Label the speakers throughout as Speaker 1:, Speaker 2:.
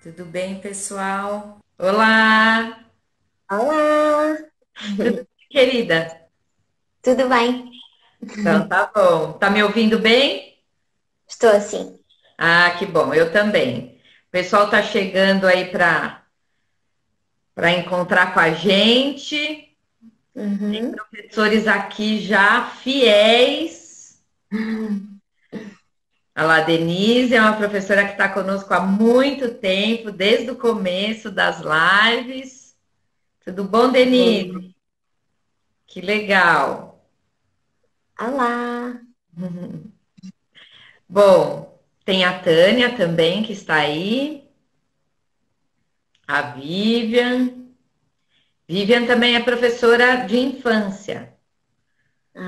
Speaker 1: Tudo bem, pessoal? Olá!
Speaker 2: Olá,
Speaker 1: Tudo bem, querida?
Speaker 2: tudo bem?
Speaker 1: Então, tá bom. Tá me ouvindo bem?
Speaker 2: Estou assim.
Speaker 1: Ah, que bom, eu também. O pessoal tá chegando aí para encontrar com a gente.
Speaker 2: Uhum.
Speaker 1: Professores aqui já fiéis. A lá, Denise é uma professora que está conosco há muito tempo, desde o começo das lives. Tudo bom, Denise?
Speaker 2: Boa.
Speaker 1: Que legal.
Speaker 2: Olá.
Speaker 1: Bom, tem a Tânia também que está aí, a Vivian. Vivian também é professora de infância.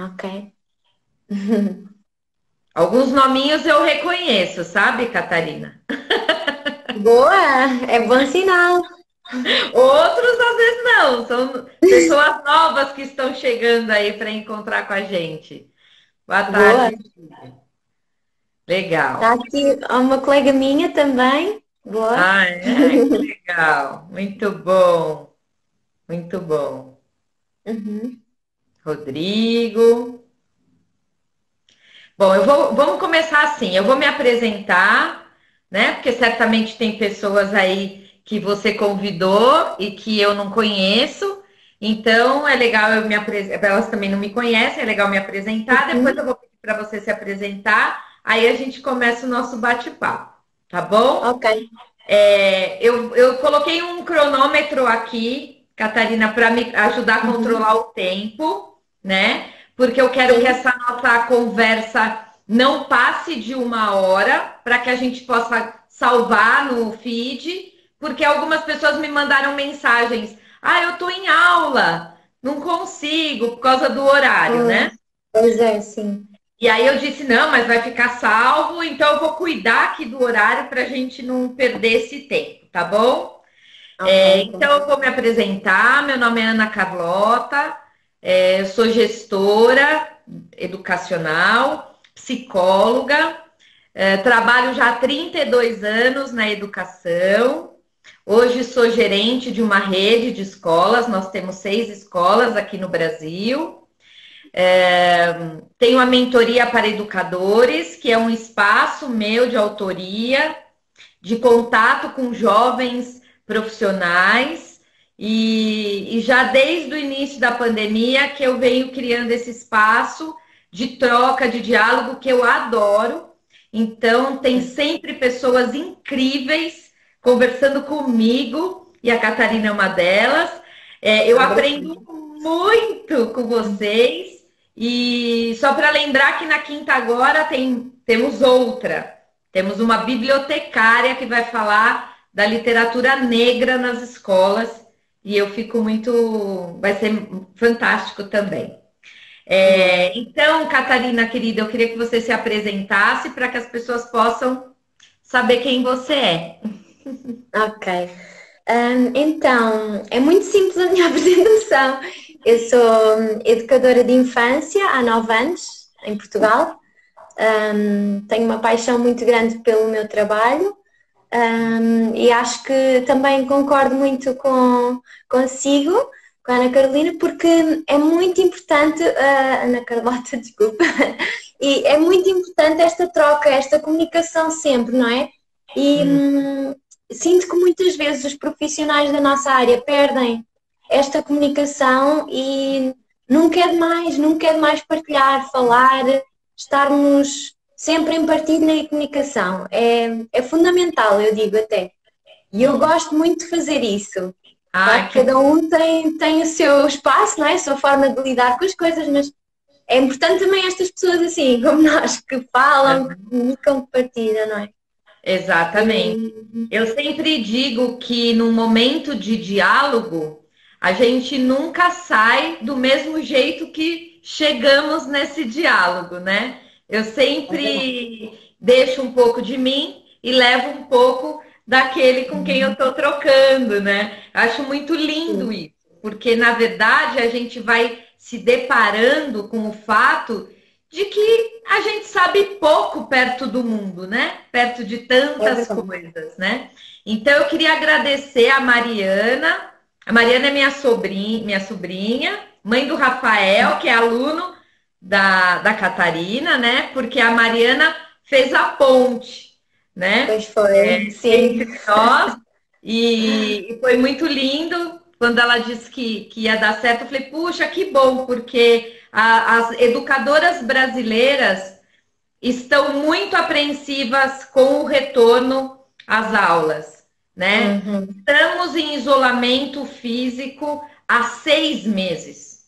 Speaker 2: Ok.
Speaker 1: Alguns nominhos eu reconheço, sabe, Catarina?
Speaker 2: Boa, é bom sinal.
Speaker 1: Outros às vezes não, são pessoas novas que estão chegando aí para encontrar com a gente. Boa
Speaker 2: Boa.
Speaker 1: tarde,
Speaker 2: Está
Speaker 1: legal.
Speaker 2: aqui uma colega minha também. Boa.
Speaker 1: Ah, é? Que legal. Muito bom, muito bom.
Speaker 2: Uhum.
Speaker 1: Rodrigo. Bom, vamos começar assim. Eu vou me apresentar, né? Porque certamente tem pessoas aí que você convidou e que eu não conheço. Então é legal eu me apresentar. Elas também não me conhecem, é legal me apresentar. Depois eu
Speaker 2: Uhum.
Speaker 1: vou pedir para você se apresentar. Aí a gente começa o nosso bate-papo, tá bom?
Speaker 2: Ok.
Speaker 1: Eu coloquei um cronômetro aqui, Catarina, para me ajudar a
Speaker 2: Uhum.
Speaker 1: controlar o tempo, né? Porque eu quero que
Speaker 2: Sim.
Speaker 1: essa nossa conversa não passe de 1 hora, para que a gente possa salvar no feed, porque algumas pessoas me mandaram mensagens. Ah, eu estou em aula, não consigo por causa do horário, né?
Speaker 2: Pois é, sim.
Speaker 1: E aí eu disse, não, mas vai ficar salvo, então eu vou cuidar aqui do horário para a gente não perder esse tempo, tá bom?
Speaker 2: Ok,
Speaker 1: Então eu vou me apresentar, meu nome é Ana Carlota, eu sou gestora educacional, psicóloga, trabalho já há 32 anos na educação. Hoje sou gerente de uma rede de escolas, nós temos 6 escolas aqui no Brasil. Tenho a mentoria para educadores, que é um espaço meu de autoria, de contato com jovens profissionais. E já desde o início da pandemia que eu venho criando esse espaço de troca, de diálogo que eu adoro. Então, tem sempre pessoas incríveis conversando comigo, e a Catarina é uma delas. Eu aprendo
Speaker 2: obrigada.
Speaker 1: muito com vocês. E só para lembrar que na quinta agora temos outra. Temos uma bibliotecária que vai falar da literatura negra nas escolas. E eu fico muito. Vai ser fantástico também.
Speaker 2: Boa.
Speaker 1: Então, Catarina, querida, eu queria que você se apresentasse para que as pessoas possam saber quem você é.
Speaker 2: Ok. Então, é muito simples a minha apresentação. Eu sou educadora de infância há 9 anos em Portugal. Tenho uma paixão muito grande pelo meu trabalho, e acho que também concordo muito consigo, com a Ana Carolina, porque é muito importante, Ana Carlota, desculpa, e é muito importante esta troca, esta comunicação sempre, não é? E
Speaker 1: Hum,
Speaker 2: sinto que muitas vezes os profissionais da nossa área perdem esta comunicação e nunca é demais partilhar, falar, estarmos sempre em partilha e comunicação. É fundamental, eu digo até. E eu
Speaker 1: hum.
Speaker 2: gosto muito de fazer isso. Claro
Speaker 1: Ai,
Speaker 2: que
Speaker 1: que
Speaker 2: cada um tem o seu espaço, não é? A sua forma de lidar com as coisas, mas é importante também estas pessoas assim, como nós, que falam, que
Speaker 1: bom.
Speaker 2: comunicam, que partilham, não é?
Speaker 1: Exatamente.
Speaker 2: E,
Speaker 1: Eu sempre digo que no momento de diálogo, a gente nunca sai do mesmo jeito que chegamos nesse diálogo, né? Eu
Speaker 2: é verdade.
Speaker 1: sempre deixo um pouco de mim e levo um pouco daquele com quem eu estou trocando, né? Acho muito lindo
Speaker 2: Sim.
Speaker 1: isso, porque na verdade a gente vai se deparando com o fato de que a gente sabe sabe pouco perto do mundo, né? Perto de tantas coisas, né? Então, eu queria agradecer a Mariana. A Mariana é minha sobrinha, mãe do Rafael, que é aluno da Catarina, né? Porque a Mariana fez a ponte, né?
Speaker 2: Pois foi, sim.
Speaker 1: Entre nós. E foi muito lindo quando ela disse que ia dar certo. Eu falei, puxa, que bom, porque as educadoras brasileiras estão muito apreensivas com o retorno às aulas, né?
Speaker 2: Uhum.
Speaker 1: Estamos em isolamento físico há 6 meses.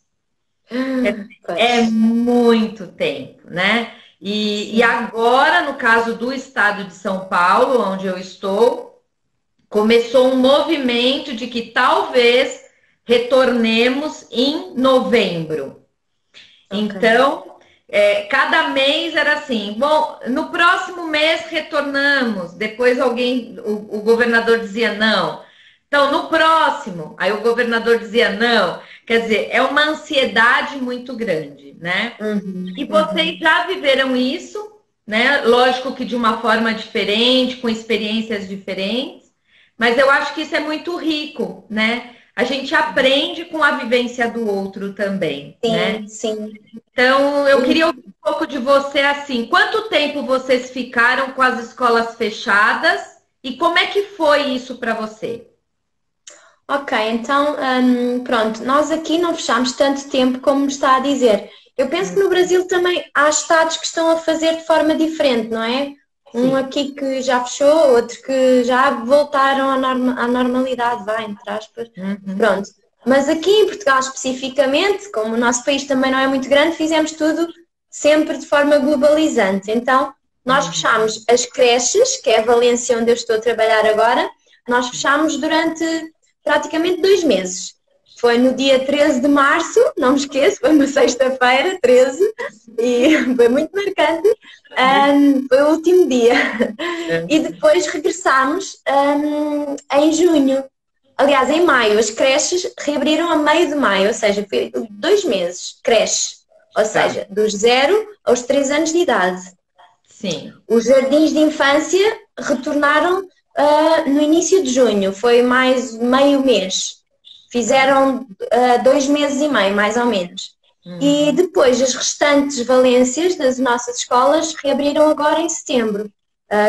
Speaker 1: É
Speaker 2: Pois,
Speaker 1: muito tempo, né? E
Speaker 2: sim.
Speaker 1: agora, no caso do estado de São Paulo, onde eu estou, começou um movimento de que talvez retornemos em novembro.
Speaker 2: Ok.
Speaker 1: Então, cada mês era assim, bom, no próximo mês retornamos. Depois o governador dizia não. Então, no próximo, aí o governador dizia não. Quer dizer, é uma ansiedade muito grande, né?
Speaker 2: Uhum,
Speaker 1: E
Speaker 2: uhum.
Speaker 1: vocês já viveram isso, né? Lógico que de uma forma diferente, com experiências diferentes, mas eu acho que isso é muito rico, né? A gente aprende com a vivência do outro também, né?
Speaker 2: Sim, sim.
Speaker 1: Então, eu
Speaker 2: E,
Speaker 1: queria ouvir um pouco de você assim, quanto tempo vocês ficaram com as escolas fechadas e como é que foi isso para você?
Speaker 2: ok, então, pronto, nós aqui não fechamos tanto tempo como me está a dizer. Eu penso que no Brasil também há estados que estão a fazer de forma diferente, não é? Um
Speaker 1: Sim.
Speaker 2: aqui que já fechou, outro que já voltaram à normalidade, vai, entre aspas.
Speaker 1: Uhum.
Speaker 2: Pronto. Mas aqui em Portugal especificamente, como o nosso país também não é muito grande, fizemos tudo sempre de forma globalizante. Então, nós
Speaker 1: Uhum.
Speaker 2: fechamos as creches, que é a Valência onde eu estou a trabalhar agora, nós fechamos durante praticamente 2 meses. Foi no dia 13 de março, não me esqueço, foi uma sexta-feira, 13, e foi muito marcante. Foi o último dia. E depois regressámos em junho. Aliás, em maio, as creches reabriram a meio de maio, ou seja, foi 2 meses, creche, ou
Speaker 1: Tá.
Speaker 2: seja, dos 0 aos 3 anos de idade.
Speaker 1: Sim.
Speaker 2: Os jardins de infância retornaram no início de junho, foi mais meio mês.
Speaker 1: Tá.
Speaker 2: Fizeram 2 meses e meio, mais ou menos. E
Speaker 1: Uhum.
Speaker 2: depois as restantes valências das nossas escolas reabriram agora em setembro.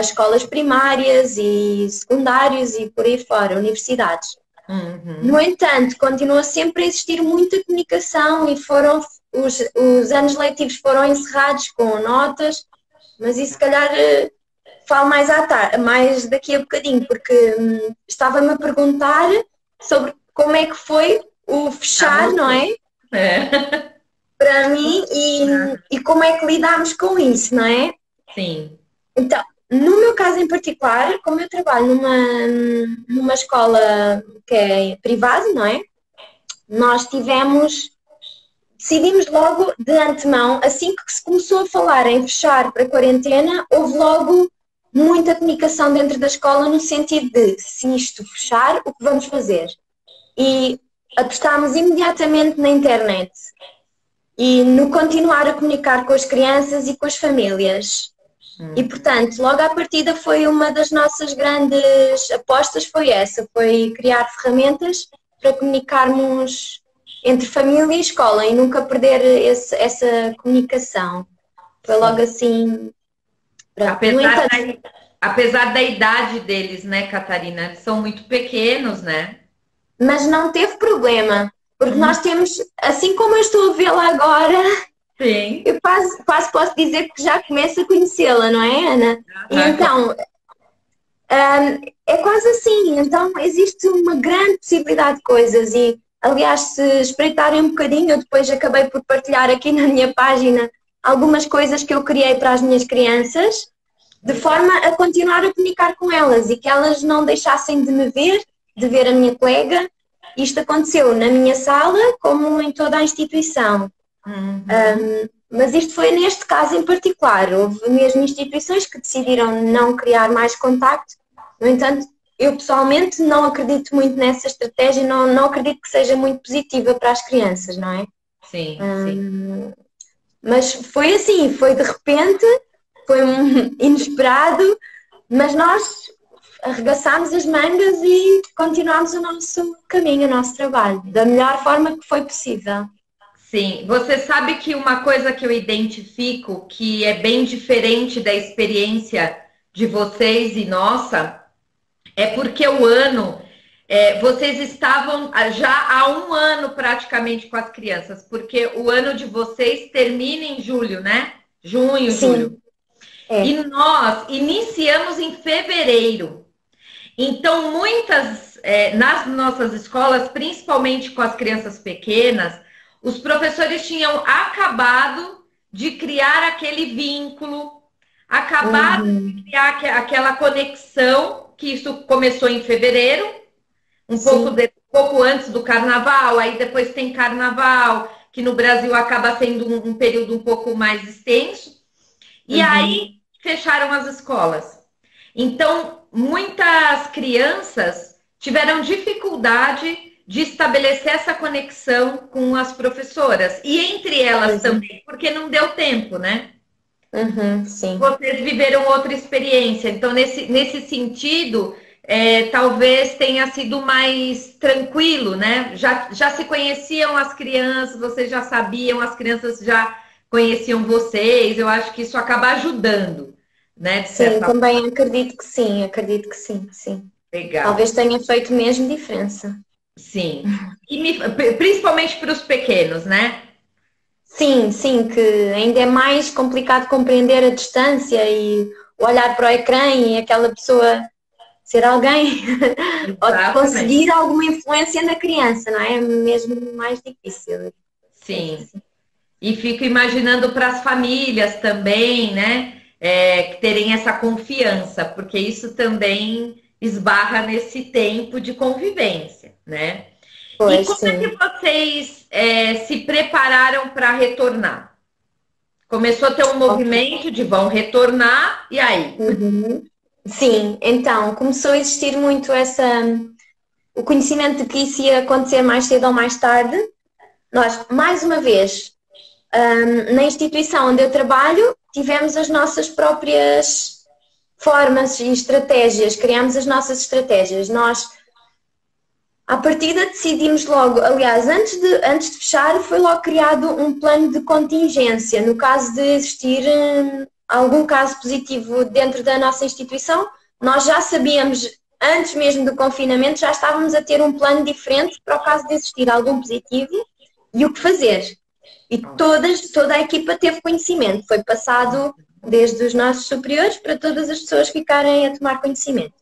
Speaker 2: Escolas primárias e secundários e por aí fora, universidades. No
Speaker 1: Uhum.
Speaker 2: entanto, continua sempre a existir muita comunicação e os anos letivos foram encerrados com notas, mas isso se calhar falo mais mais daqui a bocadinho, porque estava-me a perguntar sobre como é que foi o
Speaker 1: Pra
Speaker 2: fechar, não
Speaker 1: você.
Speaker 2: é?
Speaker 1: É.
Speaker 2: Para mim e como é que lidámos com isso, não é?
Speaker 1: Sim.
Speaker 2: Então, no meu caso em particular, como eu trabalho numa escola que é privada, não é? Nós decidimos logo de antemão, assim que se começou a falar em fechar para a quarentena, houve logo muita comunicação dentro da escola no sentido de, se isto fechar, o que vamos fazer? E apostámos imediatamente na internet e no continuar a comunicar com as crianças e com as famílias. E,
Speaker 1: Hum.
Speaker 2: portanto, logo à partida foi uma das nossas grandes apostas, foi essa, foi criar ferramentas para comunicarmos entre família e escola e nunca perder essa comunicação. Foi logo
Speaker 1: Sim.
Speaker 2: assim, pronto. No
Speaker 1: Apesar
Speaker 2: entanto,
Speaker 1: da, apesar da idade deles, né, Catarina? Eles são muito pequenos, né?
Speaker 2: mas não teve problema, porque
Speaker 1: Hum.
Speaker 2: nós temos, assim como eu estou a vê-la agora,
Speaker 1: Sim.
Speaker 2: eu quase posso dizer que já começo a conhecê-la, não é, Ana? E
Speaker 1: Ah, claro.
Speaker 2: então, é quase assim, então existe uma grande possibilidade de coisas e, aliás, se espreitarem um bocadinho, eu depois acabei por partilhar aqui na minha página algumas coisas que eu criei para as minhas crianças, de
Speaker 1: Legal.
Speaker 2: forma a continuar a comunicar com elas e que elas não deixassem de me ver, de ver a minha colega. Isto aconteceu na minha sala, como em toda a instituição.
Speaker 1: Uhum.
Speaker 2: Mas isto foi neste caso em particular. Houve mesmo instituições que decidiram não criar mais contacto. No entanto, eu pessoalmente não acredito muito nessa estratégia, não acredito que seja muito positiva para as crianças, não é?
Speaker 1: Sim, sim.
Speaker 2: Mas foi assim, foi de repente, foi um inesperado, mas nós arregaçámos as mangas e continuámos o nosso caminho, o nosso trabalho, da melhor forma que foi possível.
Speaker 1: Sim, você sabe que uma coisa que eu identifico que é bem diferente da experiência de vocês e nossa, é porque o ano, vocês estavam já há um ano praticamente com as crianças, porque o ano de vocês termina em julho, né? Junho, julho.
Speaker 2: Sim, é.
Speaker 1: E nós iniciamos em fevereiro. Então, nas nossas escolas, principalmente com as crianças pequenas, os professores tinham acabado de criar aquele vínculo, acabado de
Speaker 2: Uhum.
Speaker 1: criar aquela conexão, que isso começou em fevereiro,
Speaker 2: Sim.
Speaker 1: um pouco antes do carnaval, aí depois tem carnaval, que no Brasil acaba sendo um período um pouco mais extenso, e aí
Speaker 2: Uhum.
Speaker 1: fecharam as escolas. Então, muitas crianças tiveram dificuldade de estabelecer essa conexão com as professoras, e entre elas
Speaker 2: Pois é.
Speaker 1: também, porque não deu tempo, né?
Speaker 2: Uhum. Sim.
Speaker 1: Vocês viveram outra experiência, então, nesse sentido, talvez tenha sido mais tranquilo, né? Já se conheciam as crianças, vocês já sabiam, as crianças já conheciam vocês, eu acho que isso acaba ajudando, né? De
Speaker 2: Sim,
Speaker 1: certa
Speaker 2: também acredito que sim, sim.
Speaker 1: legal.
Speaker 2: Talvez tenha feito mesmo diferença.
Speaker 1: Sim. Principalmente para os pequenos, né?
Speaker 2: Sim, sim, que ainda é mais complicado compreender a distância e o olhar para o ecrã e aquela pessoa ser alguém ou
Speaker 1: Exatamente.
Speaker 2: conseguir alguma influência na criança, não é? É mesmo mais difícil. Penso que
Speaker 1: Sim.
Speaker 2: sim.
Speaker 1: E fico imaginando para as famílias também, né? Que terem essa confiança, porque isso também esbarra nesse tempo de convivência, né? E
Speaker 2: Pois
Speaker 1: como é que
Speaker 2: sim.
Speaker 1: vocês se prepararam para retornar? Começou a ter um
Speaker 2: Ok.
Speaker 1: movimento de vão retornar, e aí?
Speaker 2: Uhum. Sim, então começou a existir muito o conhecimento de que isso ia acontecer mais cedo ou mais tarde. Nós, mais uma vez, na instituição onde eu trabalho, tivemos as nossas próprias formas e estratégias, criamos as nossas estratégias. Nós, à partida, decidimos logo, aliás, antes de fechar, foi logo criado um plano de contingência. No caso de existir algum caso positivo dentro da nossa instituição, nós já sabíamos, antes mesmo do confinamento, já estávamos a ter um plano diferente para o caso de existir algum positivo e o que fazer. E toda a equipa teve conhecimento, foi passado desde os nossos superiores para todas as pessoas ficarem a tomar conhecimento.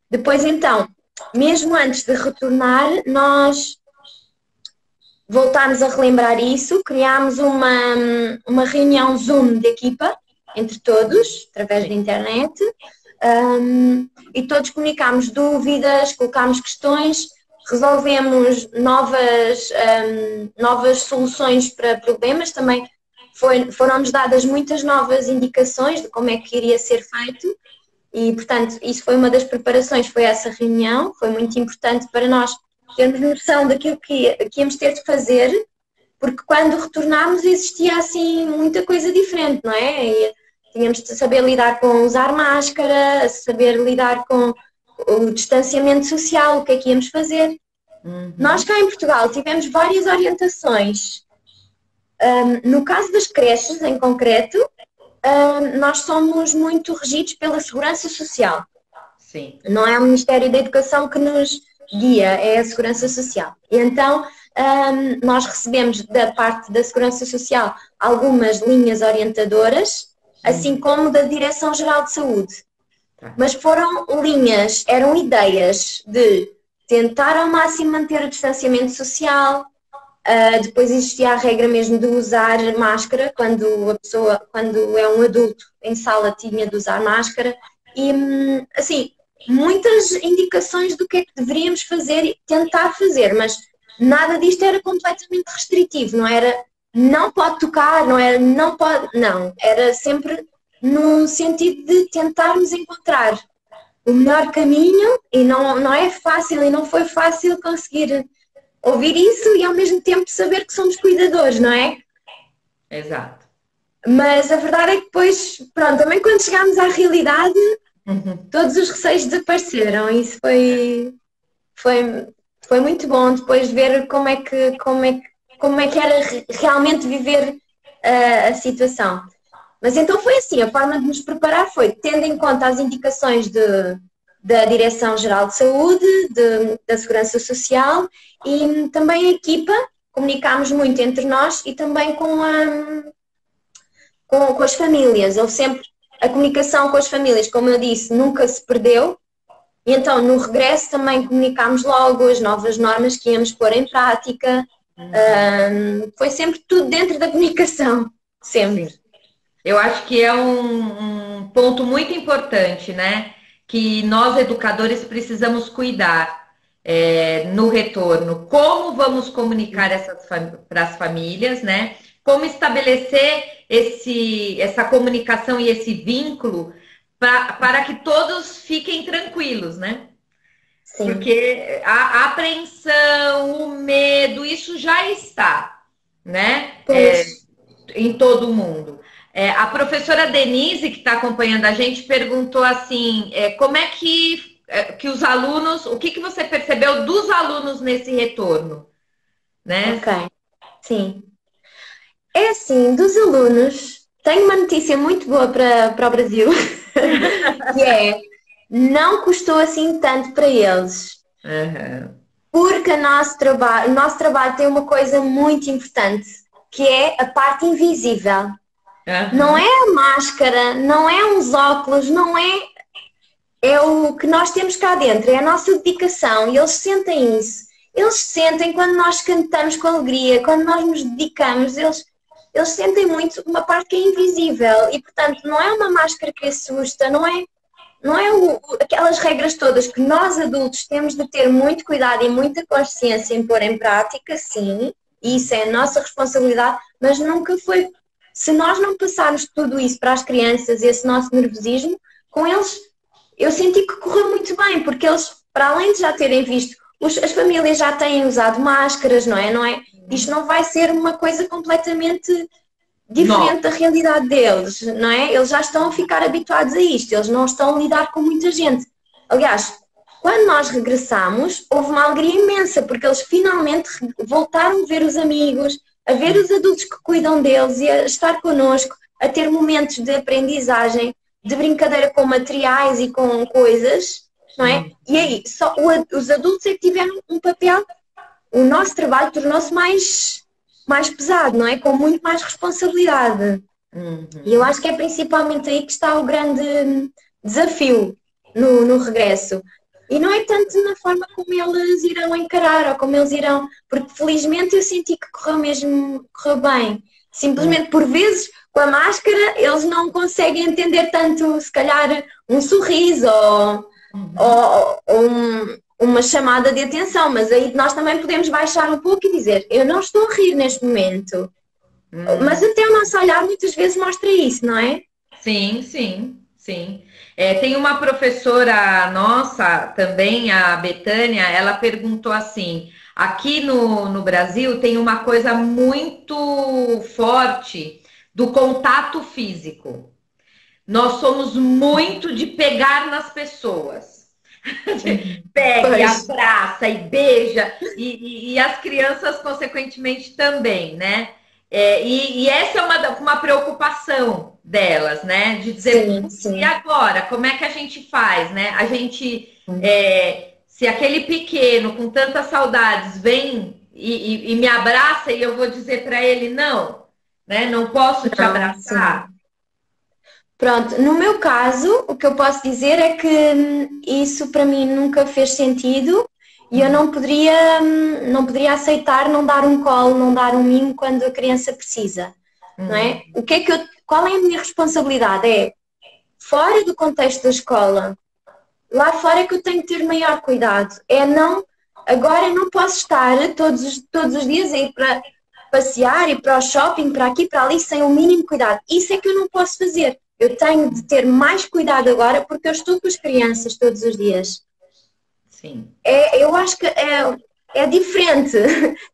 Speaker 2: Depois, então, mesmo antes de retornar, nós voltámos a relembrar isso, criámos uma reunião Zoom de equipa, entre todos, através da internet, e todos comunicámos dúvidas, colocámos questões, resolvemos novas soluções para problemas, também foram-nos dadas muitas novas indicações de como é que iria ser feito e, portanto, isso foi uma das preparações, foi essa reunião, foi muito importante para nós termos noção daquilo que íamos ter de fazer, porque quando retornámos existia assim muita coisa diferente, não é? E tínhamos de saber lidar com usar máscara, saber lidar com o distanciamento social, o que é que íamos fazer.
Speaker 1: Uhum.
Speaker 2: Nós cá em Portugal tivemos várias orientações. No caso das creches, em concreto, nós somos muito regidos pela Segurança Social.
Speaker 1: Sim.
Speaker 2: Não é o Ministério da Educação que nos guia, é a Segurança Social. E então, nós recebemos da parte da Segurança Social algumas linhas orientadoras, assim como da Direção-Geral de Saúde. Mas eram ideias de tentar ao máximo manter o distanciamento social, depois existia a regra mesmo de usar máscara, quando é um adulto em sala tinha de usar máscara, e assim, muitas indicações do que é que deveríamos fazer e tentar fazer, mas nada disto era completamente restritivo, não era não pode tocar, não era não pode, não, era sempre no sentido de tentarmos encontrar o melhor caminho e não é fácil e não foi fácil conseguir ouvir isso e ao mesmo tempo saber que somos cuidadores, não é?
Speaker 1: Exato.
Speaker 2: Mas a verdade é que depois, pronto, também quando chegámos à realidade, todos os receios desapareceram. Isso foi, foi muito bom depois ver como é que era realmente viver a situação. Mas então foi assim, a forma de nos preparar foi tendo em conta as indicações da Direção-Geral de Saúde, da Segurança Social e também a equipa, comunicámos muito entre nós e também com as famílias. Houve sempre a comunicação com as famílias, como eu disse, nunca se perdeu. E então, no regresso, também comunicámos logo as novas normas que íamos pôr em prática. Foi sempre tudo dentro da comunicação, sempre.
Speaker 1: Sim. Eu acho que é um ponto muito importante, né? Que nós, educadores, precisamos cuidar no retorno. Como vamos comunicar para as famílias, né? Como estabelecer essa comunicação e esse vínculo para que todos fiquem tranquilos, né?
Speaker 2: Sim.
Speaker 1: Porque a apreensão, o medo, isso já está, né? Em todo mundo. A professora Denise, que está acompanhando a gente, perguntou assim, como é que os alunos, o que você percebeu dos alunos nesse retorno? Né?
Speaker 2: Ok, sim. É assim, dos alunos, tenho uma notícia muito boa para o Brasil, que é, não custou assim tanto para eles. Porque o nosso trabalho tem uma coisa muito importante, que é a parte invisível. Não é a máscara, não é uns óculos, não é... É o que nós temos cá dentro, é a nossa dedicação e eles sentem isso. Eles sentem quando nós cantamos com alegria, quando nós nos dedicamos, eles sentem muito uma parte que é invisível e, portanto, não é uma máscara que assusta, não é aquelas regras todas que nós adultos temos de ter muito cuidado e muita consciência em pôr em prática, sim, e isso é a nossa responsabilidade, mas nunca foi... Se nós não passarmos tudo isso para as crianças, esse nosso nervosismo, com eles, eu senti que correu muito bem, porque eles, para além de já terem visto, as famílias já têm usado máscaras, não é? Isto não vai ser uma coisa completamente diferente da realidade deles, não é? Eles já estão a ficar habituados a isto, eles não estão a lidar com muita gente. Aliás, quando nós regressamos, houve uma alegria imensa, porque eles finalmente voltaram a ver os amigos, a ver os adultos que cuidam deles e a estar connosco, a ter momentos de aprendizagem, de brincadeira com materiais e com coisas, não é? E aí, só os adultos é que tiveram um papel, o nosso trabalho tornou-se mais pesado, não é? Com muito mais responsabilidade. E eu acho que é principalmente aí que está o grande desafio no regresso. E não é tanto na forma como eles irão encarar ou como eles irão... Porque felizmente eu senti que correu bem. Simplesmente por vezes, com a máscara, eles não conseguem entender tanto, se calhar, um sorriso ou uma chamada de atenção. Mas aí nós também podemos baixar um pouco e dizer, eu não estou a rir neste momento. Mas até o nosso olhar muitas vezes mostra isso, não é?
Speaker 1: Sim, sim, sim. Tem uma professora nossa também, a Betânia, ela perguntou assim, aqui no Brasil tem uma coisa muito forte do contato físico. Nós somos muito de pegar nas pessoas. Pega, e abraça e beija, e as crianças, consequentemente, também, né? E essa é uma preocupação delas, né? De dizer, sim. E agora, como é que a gente faz, né? A gente, se aquele pequeno com tantas saudades vem e me abraça e eu vou dizer para ele, não, né? Não posso te abraçar.
Speaker 2: Sim. Pronto, no meu caso, o que eu posso dizer é que isso para mim nunca fez sentido e eu não poderia aceitar não dar um colo, não dar um mimo quando a criança precisa, não é? Qual é a minha responsabilidade? É, fora do contexto da escola, lá fora é que eu tenho que ter maior cuidado. Agora eu não posso estar todos os dias a ir para passear, ir para o shopping, para aqui, para ali, sem o mínimo cuidado. Isso é que eu não posso fazer. Eu tenho de ter mais cuidado agora porque eu estou com as crianças todos os dias.
Speaker 1: Sim.
Speaker 2: Eu acho que é diferente.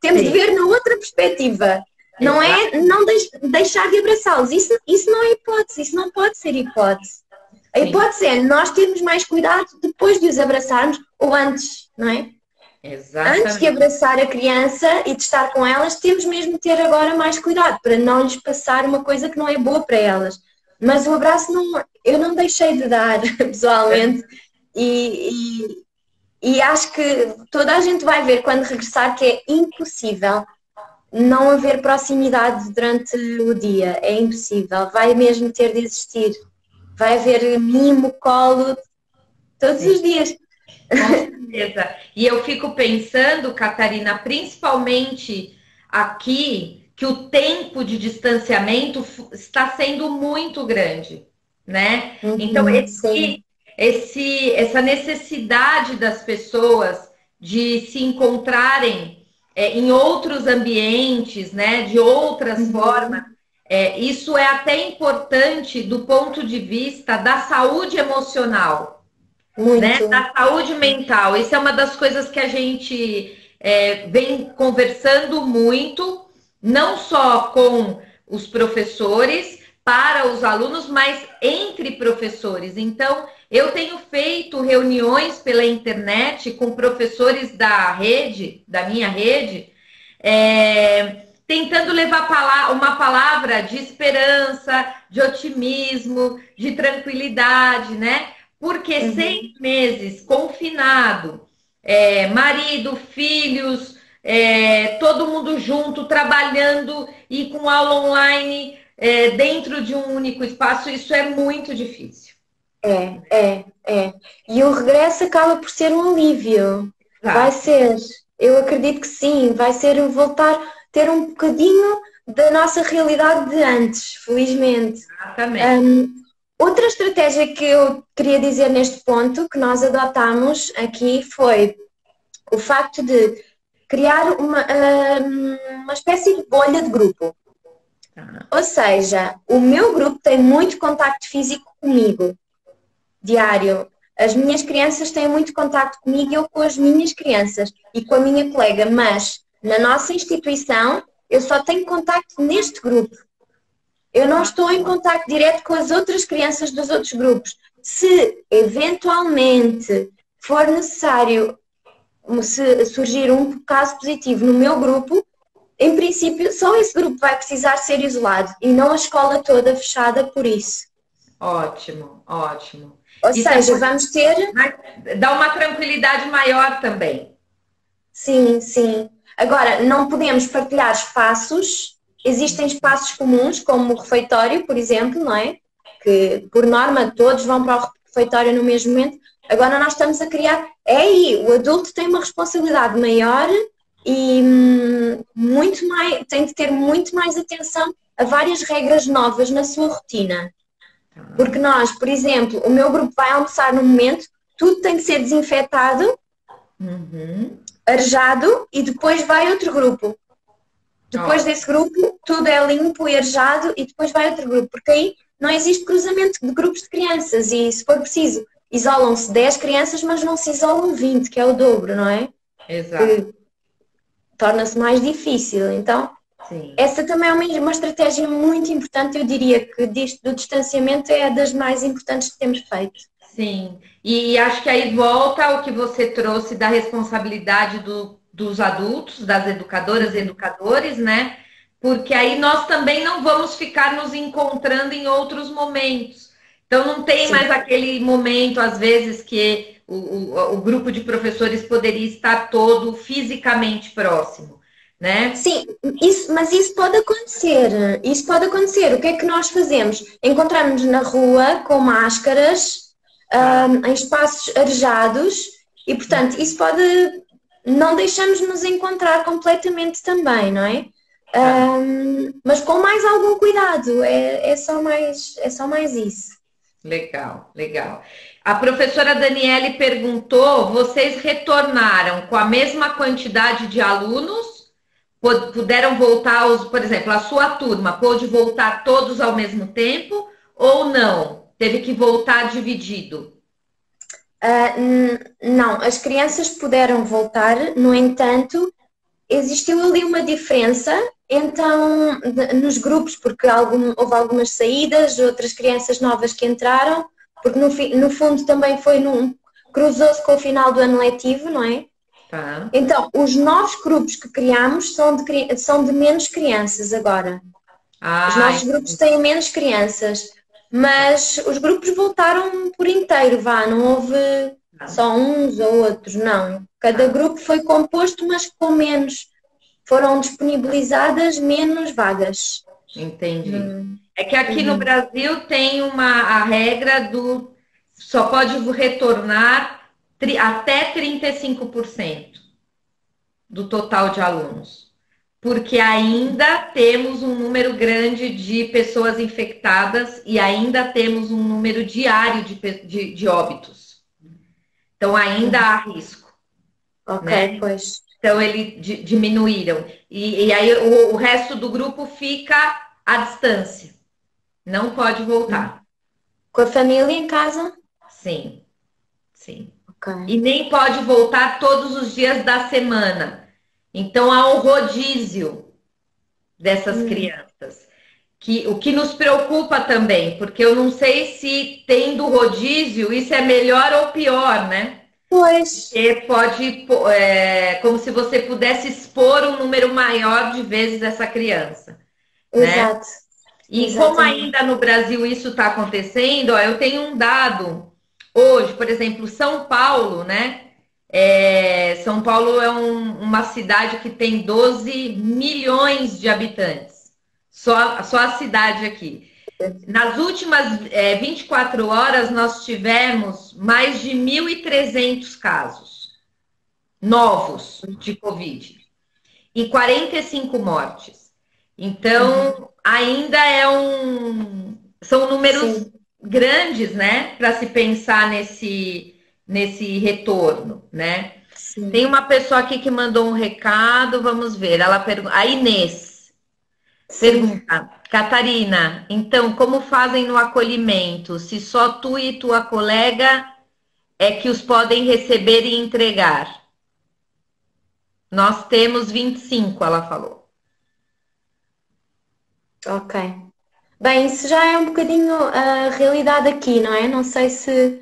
Speaker 2: Temos de ver na outra perspectiva. Não é não deixar de abraçá-los. Isso não é hipótese, isso não pode ser hipótese. A hipótese é nós termos mais cuidado depois de os abraçarmos ou antes, não é?
Speaker 1: Exatamente.
Speaker 2: Antes de abraçar a criança e de estar com elas, temos mesmo de ter agora mais cuidado para não lhes passar uma coisa que não é boa para elas. Mas o abraço eu não deixei de dar, pessoalmente, e acho que toda a gente vai ver quando regressar que é impossível não haver proximidade durante o dia. É impossível. Vai mesmo ter de existir. Vai haver mimo, colo, todos os dias.
Speaker 1: Com certeza. E eu fico pensando, Catarina, principalmente aqui, que o tempo de distanciamento está sendo muito grande, né? Então, essa necessidade das pessoas de se encontrarem em outros ambientes, né? De outras formas, isso é até importante do ponto de vista da saúde emocional. Né? Da saúde mental. Isso é uma das coisas que a gente vem conversando muito, não só com os professores, para os alunos, mas entre professores. Então, eu tenho feito reuniões pela internet com professores da rede, da minha rede, tentando levar uma palavra de esperança, de otimismo, de tranquilidade, né? Porque 6 meses confinado, marido, filhos, todo mundo junto, trabalhando e com aula online dentro de um único espaço, isso é muito difícil.
Speaker 2: E o regresso acaba por ser um alívio. Vai ser, eu acredito que sim, vai ser voltar a ter um bocadinho da nossa realidade de antes, felizmente.
Speaker 1: Exatamente.
Speaker 2: Outra estratégia que eu queria dizer neste ponto, que nós adotámos aqui, foi o facto de criar uma espécie de bolha de grupo. Ou seja, o meu grupo tem muito contacto físico comigo, diário. As minhas crianças têm muito contacto comigo e eu com as minhas crianças e com a minha colega, mas na nossa instituição eu só tenho contacto neste grupo. Eu não estou em contacto direto com as outras crianças dos outros grupos. Se eventualmente for necessário surgir um caso positivo no meu grupo, em princípio só esse grupo vai precisar ser isolado e não a escola toda fechada por isso.
Speaker 1: Ótimo, ótimo.
Speaker 2: Ou seja, vamos ter...
Speaker 1: Dá uma tranquilidade maior também.
Speaker 2: Sim, sim. Agora, não podemos partilhar espaços. Existem espaços comuns, como o refeitório, por exemplo, não é? Que, por norma, todos vão para o refeitório no mesmo momento. Agora nós estamos a criar... o adulto tem uma responsabilidade maior e tem de ter muito mais atenção a várias regras novas na sua rotina. Porque nós, por exemplo, o meu grupo vai almoçar no momento, tudo tem de ser desinfetado, arejado, e depois vai outro grupo. Depois desse grupo, tudo é limpo e arejado e depois vai outro grupo, porque aí não existe cruzamento de grupos de crianças e, se for preciso, isolam-se 10 crianças, mas não se isolam 20, que é o dobro, não é?
Speaker 1: Exato.
Speaker 2: Torna-se mais difícil. Então, essa também é uma estratégia muito importante, eu diria que do distanciamento é das mais importantes que temos feito.
Speaker 1: Sim, e acho que aí volta ao que você trouxe da responsabilidade dos adultos, das educadoras e educadores, né? Porque aí nós também não vamos ficar nos encontrando em outros momentos. Então não tem mais aquele momento, às vezes, que o grupo de professores poderia estar todo fisicamente próximo, né?
Speaker 2: Sim, mas isso pode acontecer. Isso pode acontecer. O que é que nós fazemos? Encontramos-nos na rua com máscaras, em espaços arejados e, portanto, isso pode... Não deixamos de nos encontrar completamente também, não é? Mas com mais algum cuidado, é só mais isso.
Speaker 1: Legal, legal. A professora Daniele perguntou, vocês retornaram com a mesma quantidade de alunos? Puderam voltar, por exemplo, a sua turma pôde voltar todos ao mesmo tempo ou não? Teve que voltar dividido?
Speaker 2: Não, as crianças puderam voltar, no entanto, existiu ali uma diferença Então, nos grupos, porque houve algumas saídas, outras crianças novas que entraram, porque no fundo também cruzou-se com o final do ano letivo, não é?
Speaker 1: Tá.
Speaker 2: Então, os novos grupos que criamos são de menos crianças agora. Os nossos grupos têm menos crianças, mas os grupos voltaram por inteiro, não houve só uns ou outros, não. Cada grupo foi composto, mas com menos. Foram disponibilizadas menos vagas.
Speaker 1: Entendi. É que aqui no Brasil tem a regra do só pode retornar até 35% do total de alunos, porque ainda temos um número grande de pessoas infectadas e ainda temos um número diário de óbitos. Então ainda há risco.
Speaker 2: Ok,
Speaker 1: né?
Speaker 2: pois.
Speaker 1: Então, eles diminuíram. E aí, o resto do grupo fica à distância. Não pode voltar.
Speaker 2: Com a família em casa?
Speaker 1: Sim, sim.
Speaker 2: Ok.
Speaker 1: E nem pode voltar todos os dias da semana. Então, há um rodízio dessas crianças. O que nos preocupa também, porque eu não sei se tendo rodízio, isso é melhor ou pior, né?
Speaker 2: Pois.
Speaker 1: Porque pode, como se você pudesse expor um número maior de vezes essa criança. Né?
Speaker 2: Exato.
Speaker 1: E
Speaker 2: Exatamente.
Speaker 1: como ainda no Brasil isso está acontecendo, eu tenho um dado hoje, por exemplo, São Paulo, né? São Paulo é uma cidade que tem 12 milhões de habitantes. Só a cidade aqui. Nas últimas 24 horas, nós tivemos mais de 1.300 casos novos de Covid e 45 mortes. Então, ainda são números
Speaker 2: Sim.
Speaker 1: grandes, né, para se pensar nesse retorno, né?
Speaker 2: Sim.
Speaker 1: Tem uma pessoa aqui que mandou um recado, vamos ver. Ela pergunta, a Inês pergunta, Catarina, então como fazem no acolhimento? Se só tu e tua colega é que os podem receber e entregar? Nós temos 25, ela falou.
Speaker 2: Ok. Bem, isso já é um bocadinho a realidade aqui, não é? Não sei se.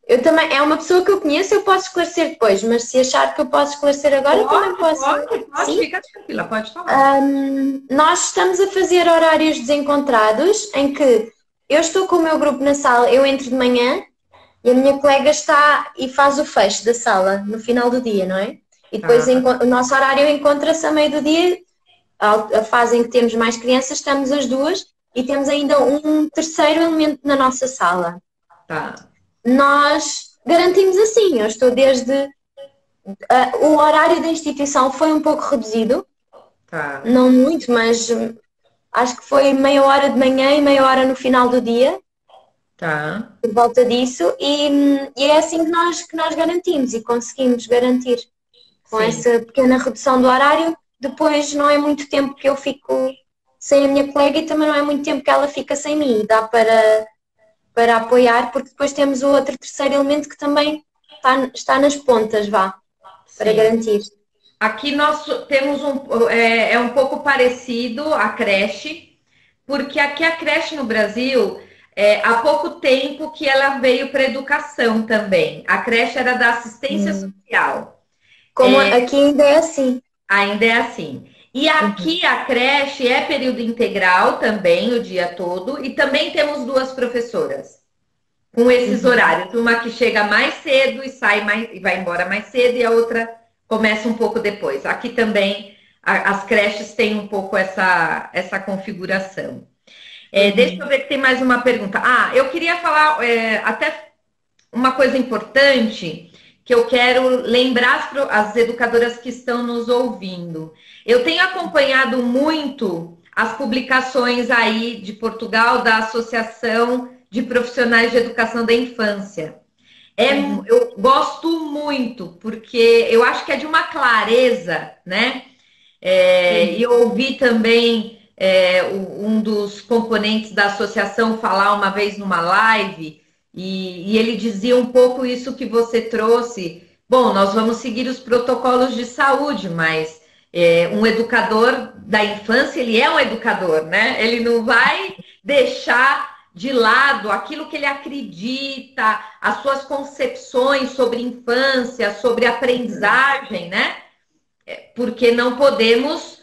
Speaker 2: Eu também. É uma pessoa que eu conheço, eu posso esclarecer depois, mas se achar que eu posso esclarecer agora, eu também posso.
Speaker 1: Pode,
Speaker 2: Sim?
Speaker 1: fica tranquila, pode falar.
Speaker 2: Nós estamos a fazer horários desencontrados em que eu estou com o meu grupo na sala, eu entro de manhã e a minha colega está e faz o fecho da sala no final do dia, não é? E depois o nosso horário encontra-se a meio do dia, a fase em que temos mais crianças, estamos as duas e temos ainda um terceiro elemento na nossa sala.
Speaker 1: Tá.
Speaker 2: Nós garantimos assim, eu estou desde... o horário da instituição foi um pouco reduzido, não muito, mas acho que foi meia hora de manhã e meia hora no final do dia.
Speaker 1: Tá.
Speaker 2: Por volta disso, e é assim que nós garantimos e conseguimos garantir. Com essa pequena redução do horário, depois não é muito tempo que eu fico sem a minha colega e também não é muito tempo que ela fica sem mim. Dá para apoiar, porque depois temos o outro terceiro elemento que também está nas pontas, para garantir.
Speaker 1: Aqui nós temos um pouco parecido a creche, porque aqui a creche no Brasil, há pouco tempo que ela veio para educação também. A creche era da assistência social.
Speaker 2: Como aqui ainda é assim.
Speaker 1: Ainda é assim. E aqui a creche é período integral também, o dia todo, e também temos 2 professoras com esses horários. Uma que chega mais cedo e vai embora mais cedo, e a outra começa um pouco depois. Aqui também as creches têm um pouco essa configuração. Deixa eu ver que tem mais uma pergunta. Eu queria falar até uma coisa importante que eu quero lembrar as educadoras que estão nos ouvindo. Eu tenho acompanhado muito as publicações aí de Portugal da Associação de Profissionais de Educação da Infância. Eu gosto muito, porque eu acho que é de uma clareza, né? E eu ouvi também um dos componentes da associação falar uma vez numa live, e ele dizia um pouco isso que você trouxe. Bom, nós vamos seguir os protocolos de saúde, mas Um educador da infância, ele é um educador, né? Ele não vai deixar de lado aquilo que ele acredita, as suas concepções sobre infância, sobre aprendizagem, né? Porque não podemos,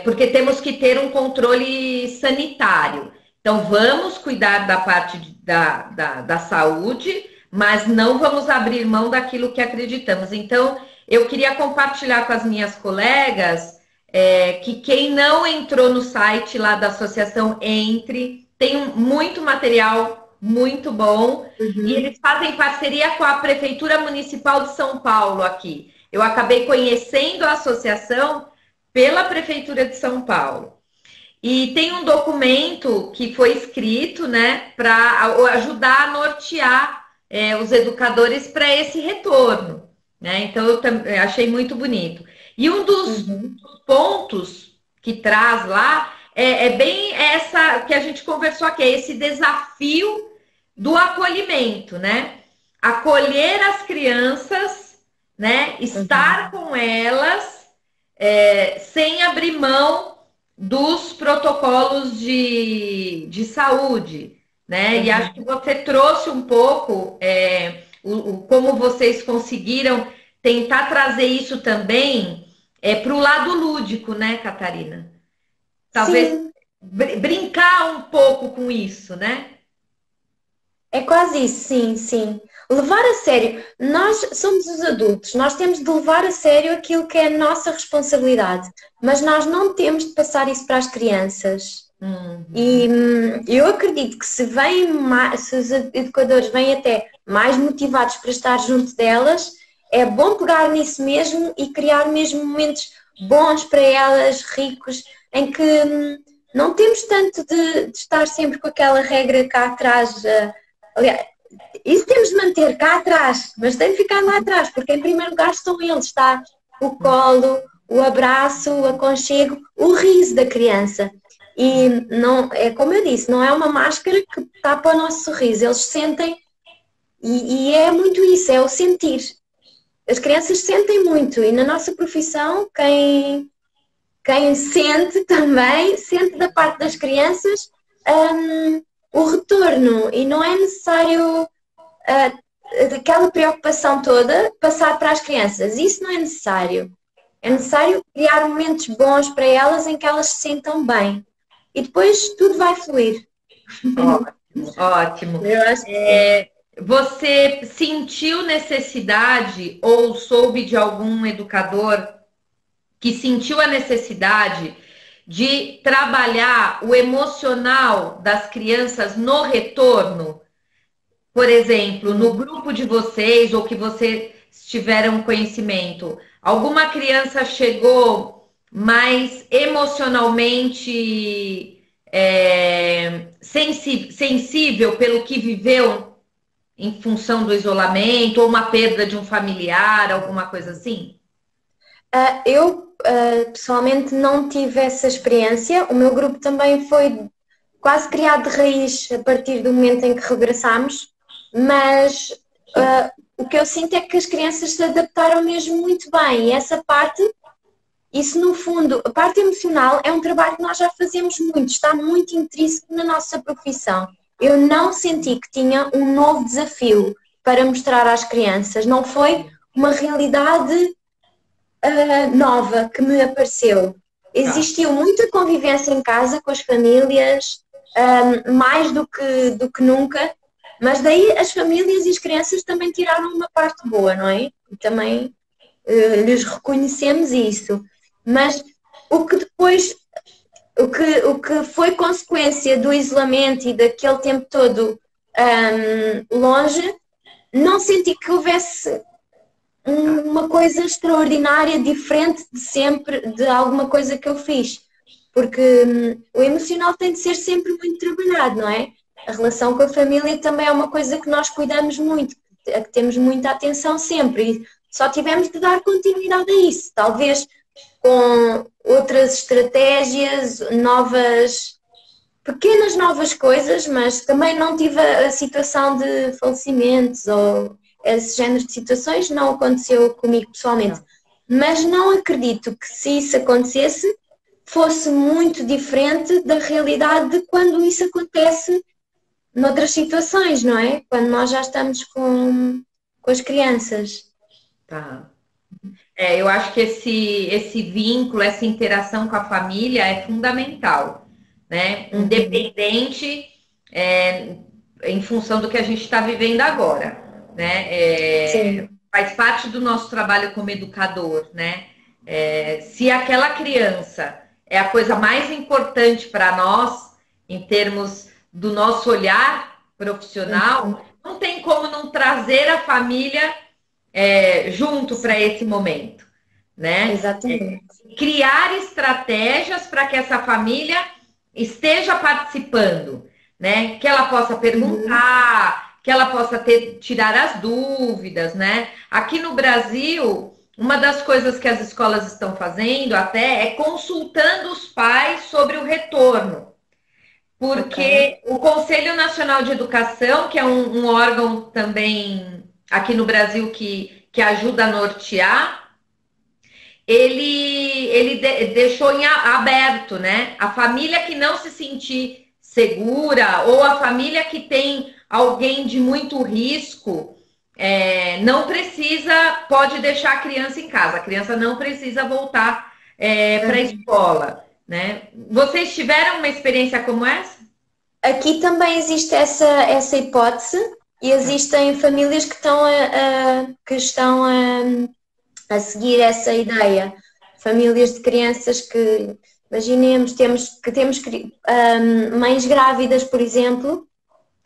Speaker 1: porque temos que ter um controle sanitário. Então, vamos cuidar da parte da saúde, mas não vamos abrir mão daquilo que acreditamos. Então, eu queria compartilhar com as minhas colegas que quem não entrou no site lá da associação, entre, tem muito material muito bom, e eles fazem parceria com a Prefeitura Municipal de São Paulo aqui. Eu acabei conhecendo a associação pela Prefeitura de São Paulo. E tem um documento que foi escrito, né, para ajudar a nortear os educadores para esse retorno, né? Então, eu achei muito bonito. E um dos pontos que traz lá é bem essa que a gente conversou aqui, é esse desafio do acolhimento, né? Acolher as crianças, né? Estar com elas sem abrir mão dos protocolos de saúde, né? E acho que você trouxe um pouco como vocês conseguiram tentar trazer isso também para o lado lúdico, né, Catarina? Talvez brincar um pouco com isso, né?
Speaker 2: É quase isso, sim, sim. Levar a sério. Nós somos os adultos, nós temos de levar a sério aquilo que é a nossa responsabilidade, mas nós não temos de passar isso para as crianças. E eu acredito que se os educadores vêm até mais motivados para estar junto delas, é bom pegar nisso mesmo e criar mesmo momentos bons para elas, ricos, em que não temos tanto de estar sempre com aquela regra cá atrás. Aliás, isso temos de manter cá atrás, mas tem de ficar lá atrás, porque em primeiro lugar estão eles, está o colo, o abraço, o aconchego, o riso da criança. E não, é como eu disse, não é uma máscara que tapa o nosso sorriso, eles sentem, e é muito isso, é o sentir. As crianças sentem muito, e na nossa profissão, quem sente também, sente da parte das crianças o retorno, e não é necessário aquela preocupação toda passar para as crianças, isso não é necessário. É necessário criar momentos bons para elas em que elas se sintam bem. E depois tudo vai fluir.
Speaker 1: Ótimo, ótimo.
Speaker 2: Eu acho que
Speaker 1: você sentiu necessidade ou soube de algum educador que sentiu a necessidade de trabalhar o emocional das crianças no retorno? Por exemplo, no grupo de vocês, ou que vocês tiveram conhecimento, alguma criança chegou mais emocionalmente sensível pelo que viveu em função do isolamento, ou uma perda de um familiar, alguma coisa assim?
Speaker 2: Eu pessoalmente não tive essa experiência. O meu grupo também foi quase criado de raiz a partir do momento em que regressámos, mas o que eu sinto é que as crianças se adaptaram mesmo muito bem, e essa parte, isso no fundo, a parte emocional é um trabalho que nós já fazemos muito, está muito intrínseco na nossa profissão. Eu não senti que tinha um novo desafio para mostrar às crianças, não foi uma realidade nova que me apareceu. Existiu muita convivência em casa com as famílias, mais do que nunca, mas daí as famílias e as crianças também tiraram uma parte boa, não é? E também lhes reconhecemos isso. Mas o que depois, o que foi consequência do isolamento e daquele tempo todo longe, não senti que houvesse uma coisa extraordinária, diferente de sempre, de alguma coisa que eu fiz. Porque o emocional tem de ser sempre muito trabalhado, não é? A relação com a família também é uma coisa que nós cuidamos muito, a que temos muita atenção sempre, e só tivemos de dar continuidade a isso. Talvez com outras estratégias, pequenas novas coisas, mas também não tive a situação de falecimentos ou esse género de situações, não aconteceu comigo pessoalmente. mas não acredito que se isso acontecesse fosse muito diferente da realidade de quando isso acontece noutras situações, não é? Quando nós já estamos com as crianças.
Speaker 1: Tá. Eu acho que esse vínculo, essa interação com a família é fundamental, né? Independente, em função do que a gente está vivendo agora, né? Faz parte do nosso trabalho como educador, né? Se aquela criança é a coisa mais importante para nós, em termos do nosso olhar profissional, não tem como não trazer a família junto para esse momento, né?
Speaker 2: Exatamente.
Speaker 1: Criar estratégias para que essa família esteja participando, né? Que ela possa perguntar, que ela possa tirar as dúvidas, né? Aqui no Brasil, uma das coisas que as escolas estão fazendo até é consultando os pais sobre o retorno. Porque o Conselho Nacional de Educação, que é um órgão também aqui no Brasil que ajuda a nortear, ele deixou em aberto, né? A família que não se sentir segura ou a família que tem alguém de muito risco, não precisa, pode deixar a criança em casa. A criança não precisa voltar para a escola, né? Vocês tiveram uma experiência como essa?
Speaker 2: Aqui também existe essa hipótese e existem famílias que estão a seguir essa ideia. Famílias de crianças que, imaginemos, temos mães grávidas, por exemplo,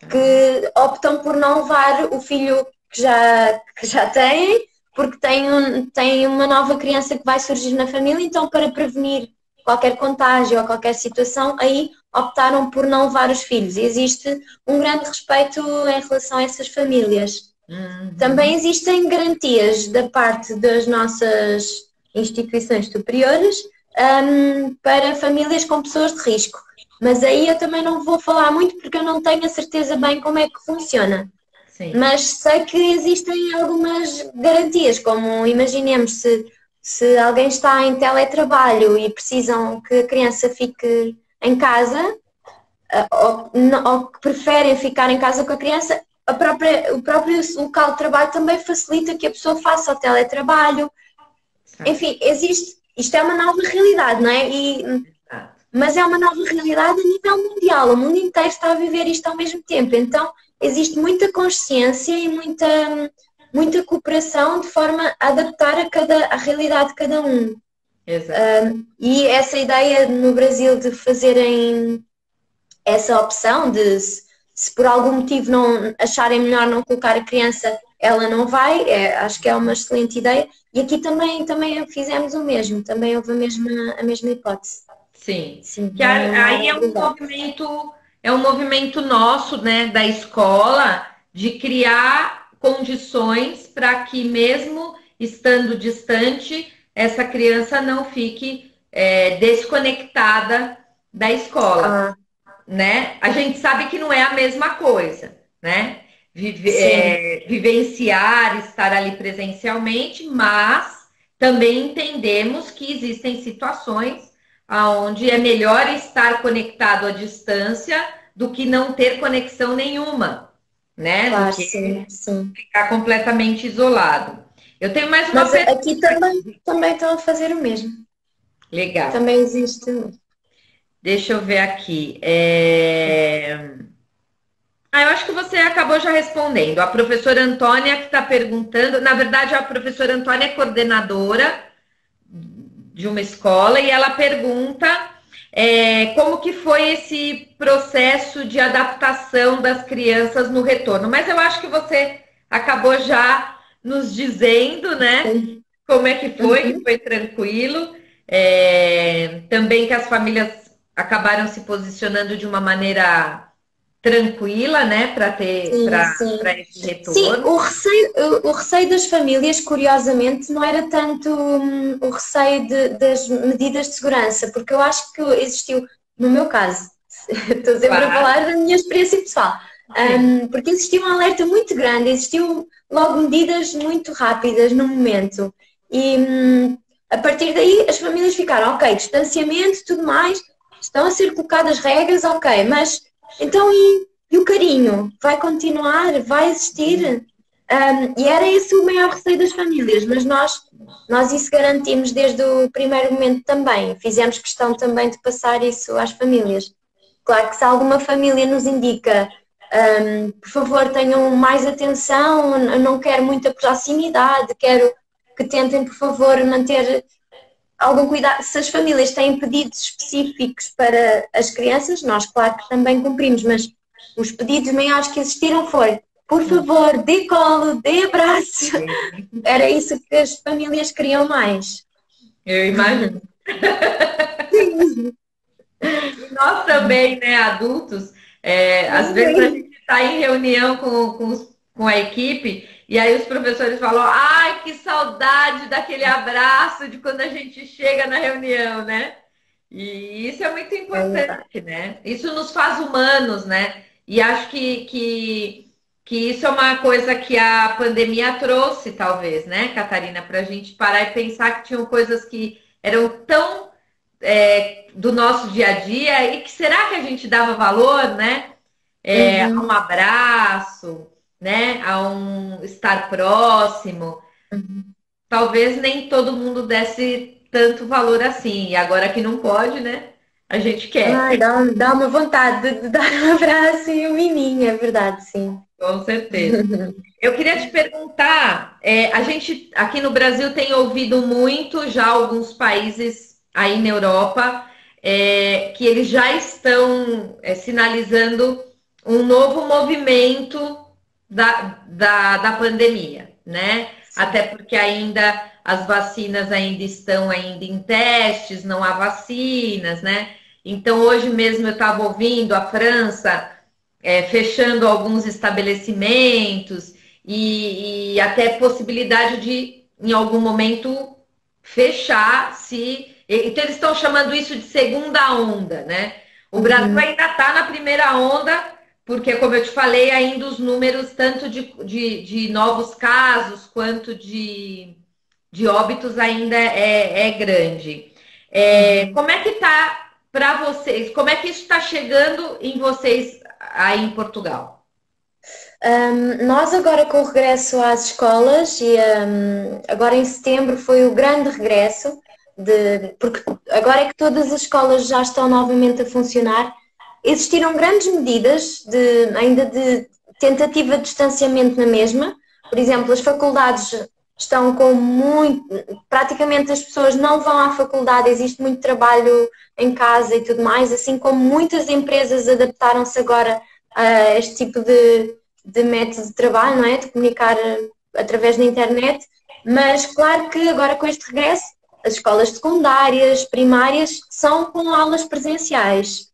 Speaker 2: que optam por não levar o filho que já têm, porque têm uma nova criança que vai surgir na família, então para prevenir qualquer contágio ou qualquer situação, aí optaram por não levar os filhos. E existe um grande respeito em relação a essas famílias. Também existem garantias da parte das nossas instituições superiores para famílias com pessoas de risco. Mas aí eu também não vou falar muito porque eu não tenho a certeza bem como é que funciona. Sim. Mas sei que existem algumas garantias, como imaginemos se alguém está em teletrabalho e precisam que a criança fique em casa, ou que preferem ficar em casa com a criança, o próprio local de trabalho também facilita que a pessoa faça o teletrabalho. Sim. Enfim, isto é uma nova realidade, não é? Mas é uma nova realidade a nível mundial, o mundo inteiro está a viver isto ao mesmo tempo, então existe muita consciência e muita cooperação de forma a adaptar a realidade de cada um.
Speaker 1: Exato.
Speaker 2: E essa ideia no Brasil de fazerem essa opção de se por algum motivo não acharem melhor não colocar a criança, ela não vai, acho que é uma excelente ideia. E aqui também fizemos o mesmo, também houve a mesma hipótese.
Speaker 1: Sim. Que aí é um movimento nosso, né, da escola, de criar condições para que mesmo estando distante, essa criança não fique desconectada da escola, né? A gente sabe que não é a mesma coisa, né? Vivenciar, estar ali presencialmente, mas também entendemos que existem situações onde é melhor estar conectado à distância do que não ter conexão nenhuma, né?
Speaker 2: Claro,
Speaker 1: do que
Speaker 2: sim.
Speaker 1: ficar completamente isolado. Eu tenho mais uma pergunta.
Speaker 2: Aqui também estão a fazer o mesmo.
Speaker 1: Legal.
Speaker 2: Também existe.
Speaker 1: Deixa eu ver aqui. Eu acho que você acabou já respondendo. A professora Antônia que está perguntando, na verdade a professora Antônia é coordenadora de uma escola e ela pergunta como que foi esse processo de adaptação das crianças no retorno. Mas eu acho que você acabou já nos dizendo, né? Sim. Como é que foi tranquilo. Também que as famílias acabaram se posicionando de uma maneira tranquila, né, para esse retorno.
Speaker 2: Sim, o receio das famílias, curiosamente, não era tanto o receio das medidas de segurança, porque eu acho que existiu, no meu caso, estou sempre a falar da minha experiência pessoal, porque existiu um alerta muito grande, existiu logo medidas muito rápidas no momento, E a partir daí as famílias ficaram, ok, distanciamento, tudo mais, estão a ser colocadas regras, ok, mas então e o carinho? Vai continuar? Vai existir? E era esse o maior receio das famílias, mas nós isso garantimos desde o primeiro momento também. Fizemos questão também de passar isso às famílias. Claro que se alguma família nos indica, por favor, tenham mais atenção, eu não quero muita proximidade, quero que tentem, por favor, manter algum cuidado. Se as famílias têm pedidos específicos para as crianças, nós, claro que também cumprimos, mas os pedidos maiores que existiram foi, por favor, dê colo, dê abraço. Era isso que as famílias queriam mais.
Speaker 1: Eu imagino. E nós também, né, adultos, às vezes a gente está em reunião com a equipe e aí os professores falam, ai, que saudade daquele abraço de quando a gente chega na reunião, né? E isso é muito importante, né? Isso nos faz humanos, né? E acho que isso é uma coisa que a pandemia trouxe, talvez, né, Catarina, para a gente parar e pensar que tinham coisas que eram tão do nosso dia a dia e que será que a gente dava valor, né? A um abraço, né? A um estar próximo. Talvez nem todo mundo desse tanto valor assim. E agora que não pode, né? A gente quer.
Speaker 2: Ai, dá uma vontade de dar um abraço e um miminho, é verdade, sim.
Speaker 1: Com certeza. Eu queria te perguntar, a gente aqui no Brasil tem ouvido muito já alguns países aí na Europa que eles já estão sinalizando um novo movimento da pandemia, né? Até porque ainda as vacinas ainda estão ainda em testes, não há vacinas, né? Então hoje mesmo eu estava ouvindo a França fechando alguns estabelecimentos e até possibilidade de, em algum momento, fechar se. Então, eles estão chamando isso de segunda onda, né? O Brasil ainda está na primeira onda, porque, como eu te falei, ainda os números, tanto de novos casos quanto de óbitos, ainda é grande. Como é que está para vocês? Como é que isso está chegando em vocês aí em Portugal?
Speaker 2: Nós agora com o regresso às escolas e agora em setembro foi o grande regresso, porque agora é que todas as escolas já estão novamente a funcionar. Existiram grandes medidas ainda de tentativa de distanciamento na mesma. Por exemplo, as faculdades estão com muito. Praticamente as pessoas não vão à faculdade, existe muito trabalho em casa e tudo mais, assim como muitas empresas adaptaram-se agora a este tipo de método de trabalho, não é? De comunicar através da internet, mas claro que agora com este regresso, as escolas secundárias, primárias, são com aulas presenciais.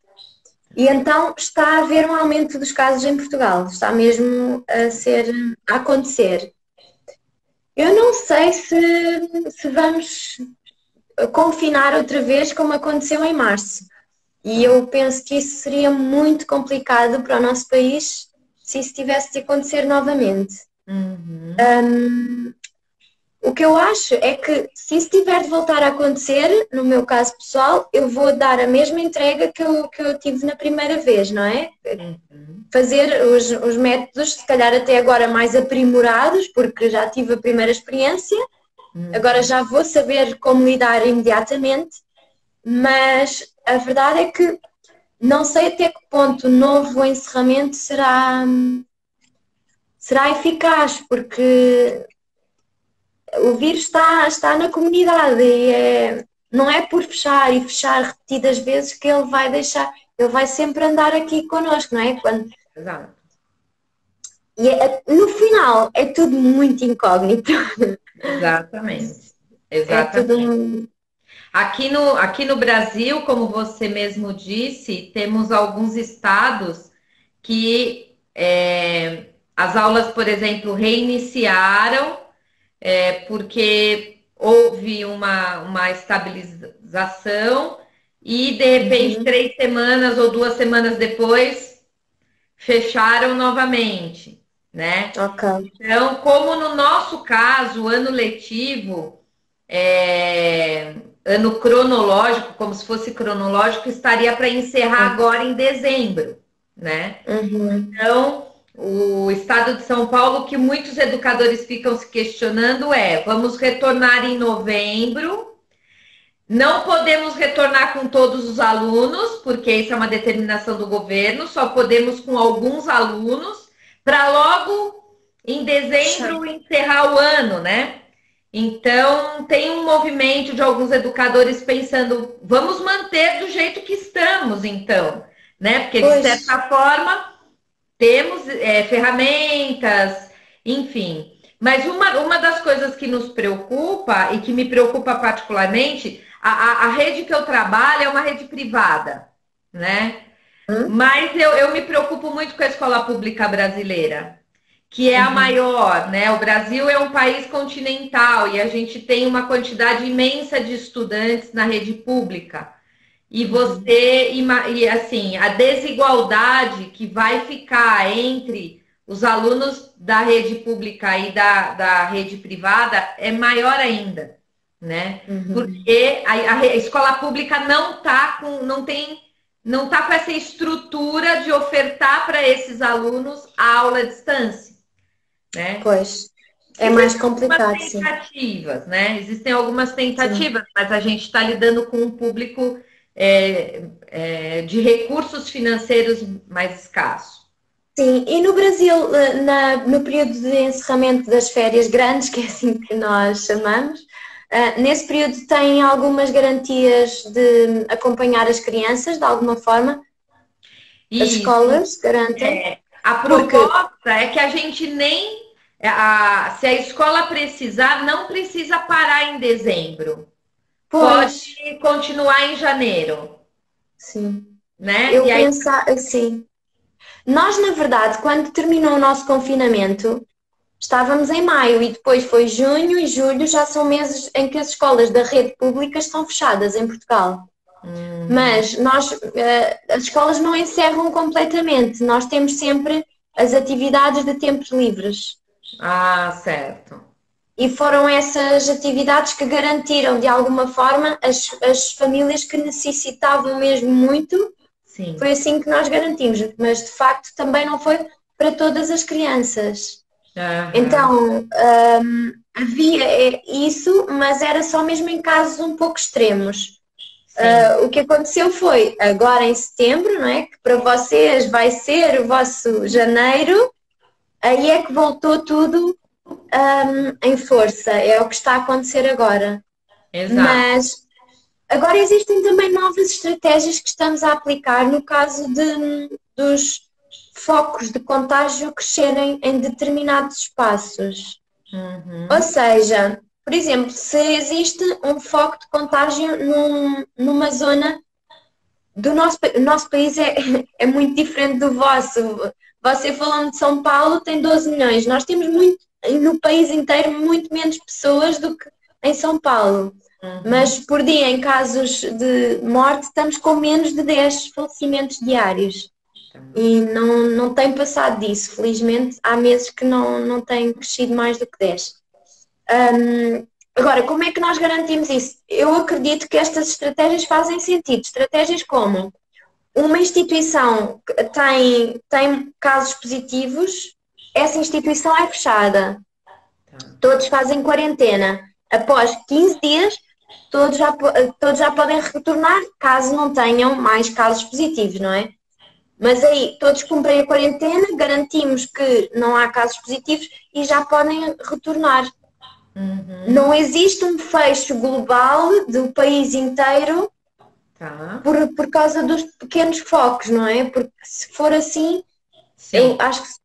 Speaker 2: E então está a haver um aumento dos casos em Portugal, está mesmo a acontecer. Eu não sei se vamos confinar outra vez como aconteceu em março. E eu penso que isso seria muito complicado para o nosso país se isso tivesse de acontecer novamente. O que eu acho é que se isso tiver de voltar a acontecer, no meu caso pessoal, eu vou dar a mesma entrega que eu tive na primeira vez, não é? Fazer os métodos, se calhar até agora mais aprimorados, porque já tive a primeira experiência, agora já vou saber como lidar imediatamente, mas a verdade é que não sei até que ponto o novo encerramento será eficaz, porque o vírus está na comunidade e não é por fechar e fechar repetidas vezes que ele vai deixar, ele vai sempre andar aqui connosco, não é?
Speaker 1: Exato.
Speaker 2: E no final é tudo muito incógnito.
Speaker 1: Exatamente.
Speaker 2: É
Speaker 1: Exatamente.
Speaker 2: tudo.
Speaker 1: Aqui no Brasil, como você mesmo disse, temos alguns estados que as aulas, por exemplo, reiniciaram porque houve uma estabilização e, de repente, 3 semanas ou 2 semanas depois, fecharam novamente, né?
Speaker 2: Ok.
Speaker 1: Então, como no nosso caso, o ano letivo ano cronológico, como se fosse cronológico, estaria para encerrar agora em dezembro, né?
Speaker 2: Uhum.
Speaker 1: Então, o estado de São Paulo, que muitos educadores ficam se questionando vamos retornar em novembro, não podemos retornar com todos os alunos, porque isso é uma determinação do governo, só podemos com alguns alunos, para logo em dezembro encerrar o ano, né? Então, tem um movimento de alguns educadores pensando, vamos manter do jeito que estamos, então, né? Porque, de
Speaker 2: Pois,
Speaker 1: certa forma, temos ferramentas, enfim. Mas uma das coisas que nos preocupa e que me preocupa particularmente, a rede que eu trabalho é uma rede privada, né? Mas eu me preocupo muito com a escola pública brasileira, que é a
Speaker 2: uhum.
Speaker 1: maior, né? O Brasil é um país continental e a gente tem uma quantidade imensa de estudantes na rede pública. E
Speaker 2: Uhum.
Speaker 1: e assim, a desigualdade que vai ficar entre os alunos da rede pública e da rede privada é maior ainda, né?
Speaker 2: Uhum.
Speaker 1: Porque a escola pública não tá com essa estrutura de ofertar para esses alunos a aula à distância, né?
Speaker 2: Pois, é mais
Speaker 1: Existem algumas
Speaker 2: complicado, sim.
Speaker 1: tentativas, né? Existem algumas
Speaker 2: Sim.
Speaker 1: tentativas, mas a gente está lidando com um público de recursos financeiros mais escassos.
Speaker 2: Sim, e no Brasil, no período de encerramento das férias grandes, que é assim que nós chamamos, nesse período têm algumas garantias de acompanhar as crianças de alguma forma? As
Speaker 1: E
Speaker 2: escolas garantem?
Speaker 1: a
Speaker 2: Porque,
Speaker 1: proposta é que a gente nem. Se a escola precisar, não precisa parar em dezembro. Pode
Speaker 2: pois,
Speaker 1: continuar em janeiro,
Speaker 2: sim,
Speaker 1: né?
Speaker 2: eu
Speaker 1: E aí.
Speaker 2: penso assim, nós na verdade, quando terminou o nosso confinamento, estávamos em maio e depois foi junho e julho, já são meses em que as escolas da rede pública estão fechadas em Portugal.
Speaker 1: Uhum.
Speaker 2: Mas as escolas não encerram completamente, nós temos sempre as atividades de tempos livres.
Speaker 1: Ah, certo.
Speaker 2: E foram essas atividades que garantiram, de alguma forma, as famílias que necessitavam mesmo muito. Foi
Speaker 1: Sim.
Speaker 2: assim que nós garantimos, mas de facto também não foi para todas as crianças.
Speaker 1: Aham.
Speaker 2: Então, havia isso, mas era só mesmo em casos um pouco extremos.
Speaker 1: Sim.
Speaker 2: O que aconteceu foi, agora em setembro, não é? Que para vocês vai ser o vosso janeiro, aí é que voltou tudo, em força. É o que está a acontecer agora.
Speaker 1: Exato.
Speaker 2: Mas agora existem também novas estratégias que estamos a aplicar no caso dos focos de contágio crescerem em determinados espaços. Ou
Speaker 1: Uhum.
Speaker 2: seja, por exemplo, se existe um foco de contágio numa zona do o nosso país é muito diferente do vosso. Você falando de São Paulo tem 12 milhões, nós temos muito, no país inteiro, muito menos pessoas do que em São Paulo.
Speaker 1: Uhum.
Speaker 2: Mas por dia, em casos de morte, estamos com menos de 10 falecimentos diários. E não tem passado disso, felizmente. Há meses que não tem crescido mais do que 10. Agora, como é que nós garantimos isso? Eu acredito que estas estratégias fazem sentido. Estratégias como uma instituição que tem casos positivos, essa instituição é fechada.
Speaker 1: Tá.
Speaker 2: Todos fazem quarentena. Após 15 dias, todos já podem retornar, caso não tenham mais casos positivos, não é? Mas aí todos cumprem a quarentena, garantimos que não há casos positivos e já podem retornar.
Speaker 1: Uhum.
Speaker 2: Não existe um fecho global do país inteiro
Speaker 1: Tá.
Speaker 2: por causa dos pequenos focos, não é? Porque se for assim, eu
Speaker 1: Sim,
Speaker 2: acho que se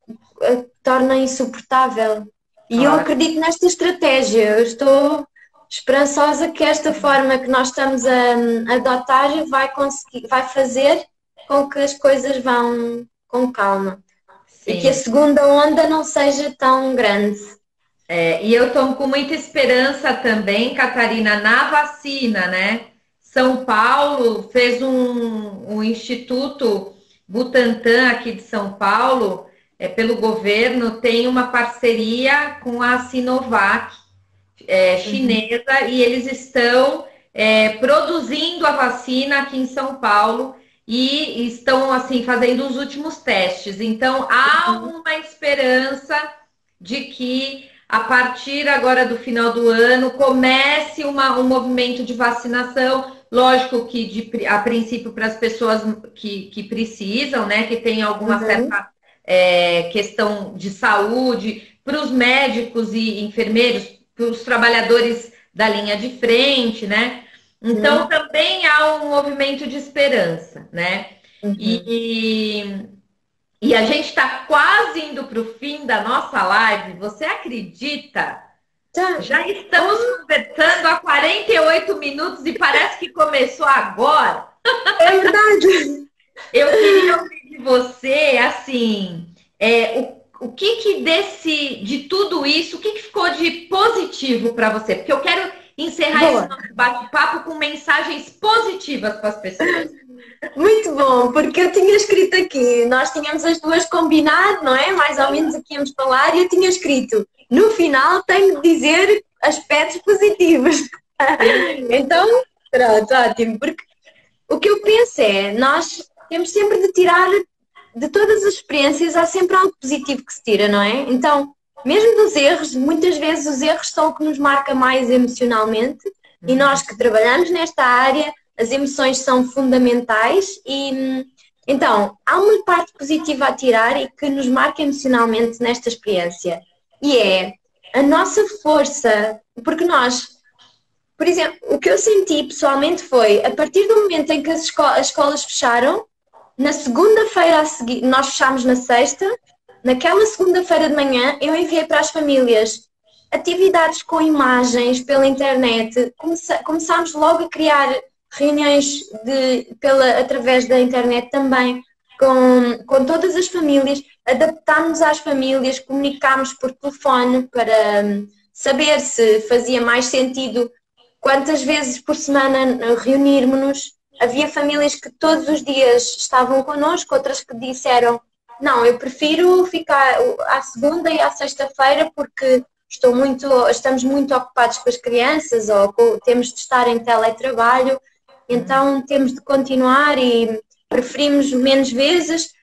Speaker 2: torna insuportável. E eu
Speaker 1: claro.
Speaker 2: acredito nesta estratégia. Eu estou esperançosa que esta forma que nós estamos a adotar vai conseguir, vai fazer com que as coisas vão com calma e que a
Speaker 1: Sim.
Speaker 2: segunda onda não seja tão grande.
Speaker 1: E eu estou com muita esperança também, Catarina, na vacina, né? São Paulo fez um instituto Butantan aqui de São Paulo, pelo governo, tem uma parceria com a Sinovac
Speaker 2: Uhum.
Speaker 1: chinesa, e eles estão produzindo a vacina aqui em São Paulo e estão assim fazendo os últimos testes. Então há
Speaker 2: Uhum.
Speaker 1: uma esperança de que a partir agora do final do ano comece um movimento de vacinação. Lógico que a princípio para as pessoas que precisam, né, que tem alguma
Speaker 2: Uhum.
Speaker 1: certa questão de saúde, para os médicos e enfermeiros, para os trabalhadores da linha de frente, né? Então
Speaker 2: Uhum.
Speaker 1: também há um movimento de esperança, né?
Speaker 2: Uhum.
Speaker 1: E, e a gente está quase indo para o fim da nossa live. Você acredita?
Speaker 2: Tá.
Speaker 1: Já estamos
Speaker 2: Oh,
Speaker 1: conversando há 48 minutos e parece que começou agora.
Speaker 2: é verdade.
Speaker 1: Eu queria ouvir de você, assim, o que que de tudo isso, o que que ficou de positivo para você? Porque eu quero encerrar esse
Speaker 2: Boa.
Speaker 1: nosso bate-papo com mensagens positivas para as pessoas.
Speaker 2: Muito bom, porque eu tinha escrito aqui, nós tínhamos as duas combinado, não é? Mais ou menos o que íamos falar, e eu tinha escrito, no final tenho de dizer aspectos positivos.
Speaker 1: Sim,
Speaker 2: Então, pronto, ótimo, porque o que eu penso é, nós temos sempre de tirar de todas as experiências, há sempre algo positivo que se tira, não é? Então, mesmo dos erros, muitas vezes os erros são o que nos marca mais emocionalmente, e nós que trabalhamos nesta área, as emoções são fundamentais e então há uma parte positiva a tirar e que nos marca emocionalmente nesta experiência, e é a nossa força, porque nós, por exemplo, o que eu senti pessoalmente foi, a partir do momento em que as escolas fecharam, na segunda-feira a seguir, nós fechámos na sexta, naquela segunda-feira de manhã eu enviei para as famílias atividades com imagens pela internet, começámos logo a criar reuniões através da internet também, com todas as famílias, adaptámos às famílias, comunicámos por telefone para saber se fazia mais sentido quantas vezes por semana reunirmos-nos. Havia famílias que todos os dias estavam connosco, outras que disseram: não, eu prefiro ficar à segunda e à sexta-feira porque estamos muito ocupados com as crianças ou temos de estar em teletrabalho, então temos de continuar e preferimos menos vezes.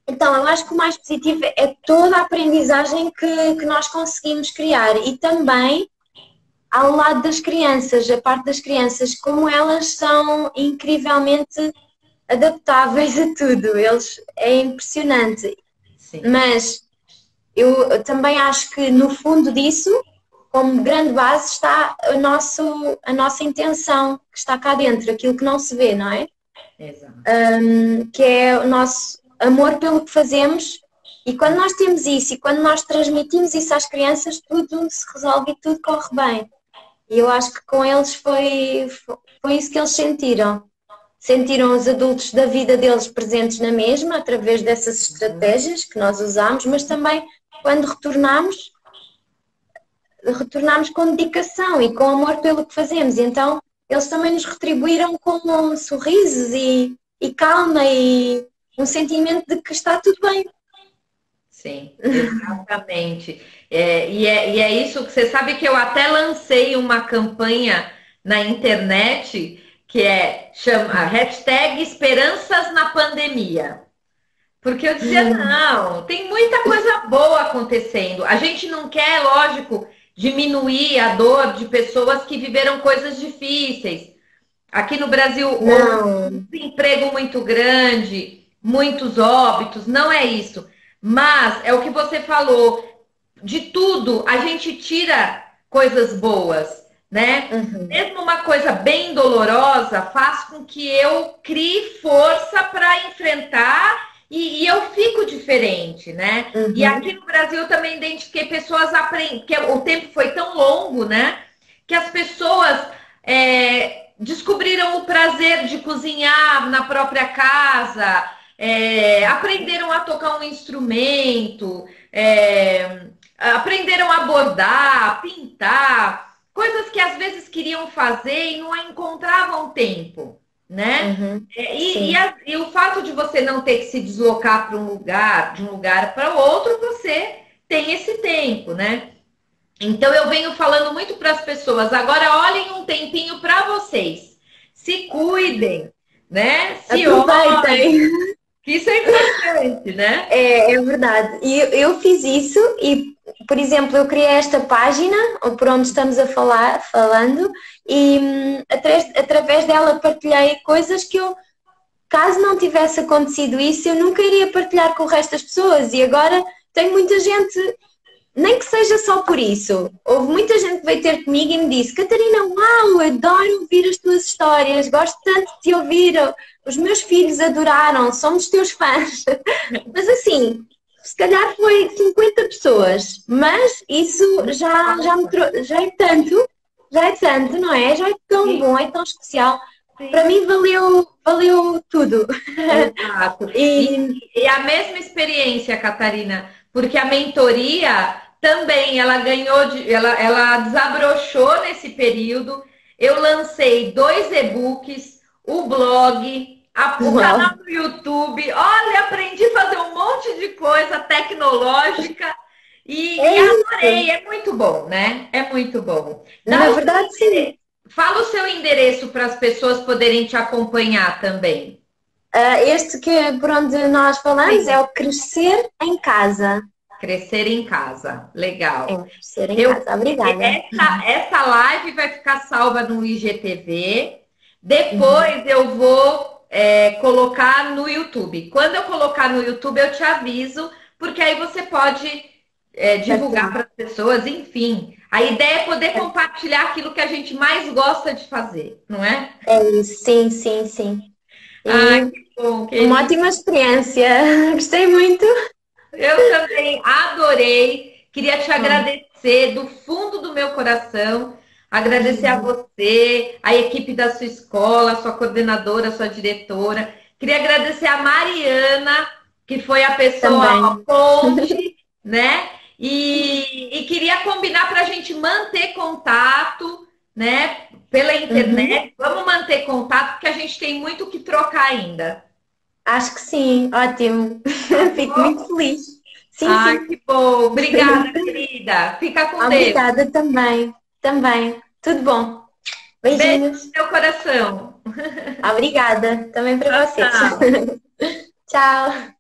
Speaker 2: Então, eu acho que o mais positivo é toda a aprendizagem que nós conseguimos criar e também ao lado das crianças, a parte das crianças, como elas são incrivelmente adaptáveis a tudo, é impressionante.
Speaker 1: sim.
Speaker 2: Mas eu também acho que no fundo disso, como grande base, está a nossa intenção que está cá dentro, aquilo que não se vê, não é?
Speaker 1: Exato.
Speaker 2: Que é o nosso amor pelo que fazemos. E quando nós temos isso e quando nós transmitimos isso às crianças, tudo se resolve e tudo corre bem. E eu acho que com eles foi isso que eles sentiram. Sentiram os adultos da vida deles presentes na mesma, através dessas estratégias que nós usamos, mas também quando retornamos com dedicação e com amor pelo que fazemos. Então, eles também nos retribuíram com sorrisos e calma e um sentimento de que está tudo bem.
Speaker 1: Sim, exatamente. E é isso que você sabe que eu até lancei uma campanha na internet que chama a hashtag Esperanças na Pandemia. Porque eu dizia, não, tem muita coisa boa acontecendo. A gente não quer, lógico, diminuir a dor de pessoas que viveram coisas difíceis. Aqui no Brasil houve um
Speaker 2: Não.
Speaker 1: desemprego muito grande, muitos óbitos, não é isso. Mas é o que você falou, de tudo a gente tira coisas boas, né?
Speaker 2: Uhum.
Speaker 1: Mesmo uma coisa bem dolorosa faz com que eu crie força para enfrentar e eu fico diferente, né? E aqui
Speaker 2: Uhum.
Speaker 1: no Brasil eu também identifiquei pessoas aprendendo, que o tempo foi tão longo, né? Que as pessoas descobriram o prazer de cozinhar na própria casa, aprenderam a tocar um instrumento, aprenderam a bordar, pintar, coisas que às vezes queriam fazer e não encontravam tempo, né?
Speaker 2: Uhum.
Speaker 1: E
Speaker 2: Sim.
Speaker 1: e o fato de você não ter que se deslocar para um lugar, de um lugar para outro, você tem esse tempo, né? Então eu venho falando muito para as pessoas, agora olhem um tempinho para vocês. Se cuidem, né? Se olhem,
Speaker 2: Aproveitem.
Speaker 1: que isso é importante, né?
Speaker 2: É verdade. E eu fiz isso e, por exemplo, eu criei esta página, por onde estamos a falar, falando, e através dela partilhei coisas que eu, caso não tivesse acontecido isso, eu nunca iria partilhar com o resto das pessoas. E agora tem muita gente, nem que seja só por isso. Houve muita gente que veio ter comigo e me disse: Catarina, uau, adoro ouvir as tuas histórias, gosto tanto de te ouvir, os meus filhos adoraram, somos teus fãs. Mas assim, se calhar foi 50 pessoas, mas isso já é tanto, não é? Já é tão
Speaker 1: Sim,
Speaker 2: bom, é tão especial. Para
Speaker 1: sim.
Speaker 2: mim valeu tudo.
Speaker 1: Exato.
Speaker 2: E
Speaker 1: E a mesma experiência, Catarina, porque a mentoria também ela ganhou ela desabrochou nesse período. Eu lancei 2 e-books, o blog, o
Speaker 2: uau,
Speaker 1: canal do YouTube. Olha, aprendi a fazer um monte de coisa tecnológica
Speaker 2: é
Speaker 1: e adorei.
Speaker 2: isso.
Speaker 1: É muito bom, né? É muito bom.
Speaker 2: Na
Speaker 1: Dá o seu
Speaker 2: verdade, sim.
Speaker 1: endereço, fala o seu endereço para as pessoas poderem te acompanhar também.
Speaker 2: Este que é por onde nós falamos é
Speaker 1: Sim.
Speaker 2: o crescer em casa.
Speaker 1: Crescer em casa.
Speaker 2: É,
Speaker 1: Legal.
Speaker 2: crescer em
Speaker 1: Eu,
Speaker 2: casa. Obrigada.
Speaker 1: essa live vai ficar salva no IGTV.
Speaker 2: Uhum.
Speaker 1: Depois eu vou colocar no YouTube. Quando eu colocar no YouTube, eu te aviso, porque aí você pode divulgar
Speaker 2: Partilhar.
Speaker 1: para as pessoas, enfim. A ideia é poder compartilhar aquilo que a gente mais gosta de fazer, não é?
Speaker 2: É isso, sim, sim, sim.
Speaker 1: Ai,
Speaker 2: E
Speaker 1: que bom,
Speaker 2: uma
Speaker 1: querida.
Speaker 2: ótima experiência. Gostei muito.
Speaker 1: Eu também adorei. Queria te
Speaker 2: Hum.
Speaker 1: agradecer do fundo do meu coração. Agradecer a você, a equipe da sua escola, a sua coordenadora, a sua diretora. Queria agradecer a Mariana, que foi a pessoa, a
Speaker 2: Também.
Speaker 1: ponte, né? E queria combinar para a gente manter contato, né? Pela
Speaker 2: Uhum.
Speaker 1: internet. Vamos manter contato, porque a gente tem muito o que trocar ainda.
Speaker 2: Acho que sim. Ótimo.
Speaker 1: Tá
Speaker 2: Fico muito
Speaker 1: bom?
Speaker 2: feliz. Sim,
Speaker 1: Ai,
Speaker 2: sim.
Speaker 1: que bom. Obrigada, querida. Fica com Deus.
Speaker 2: Obrigada também. Também. Tudo bom.
Speaker 1: Beijo
Speaker 2: Beijinhos.
Speaker 1: no teu coração.
Speaker 2: Obrigada. Também para
Speaker 1: Tchau,
Speaker 2: vocês.
Speaker 1: tchau.
Speaker 2: Tchau.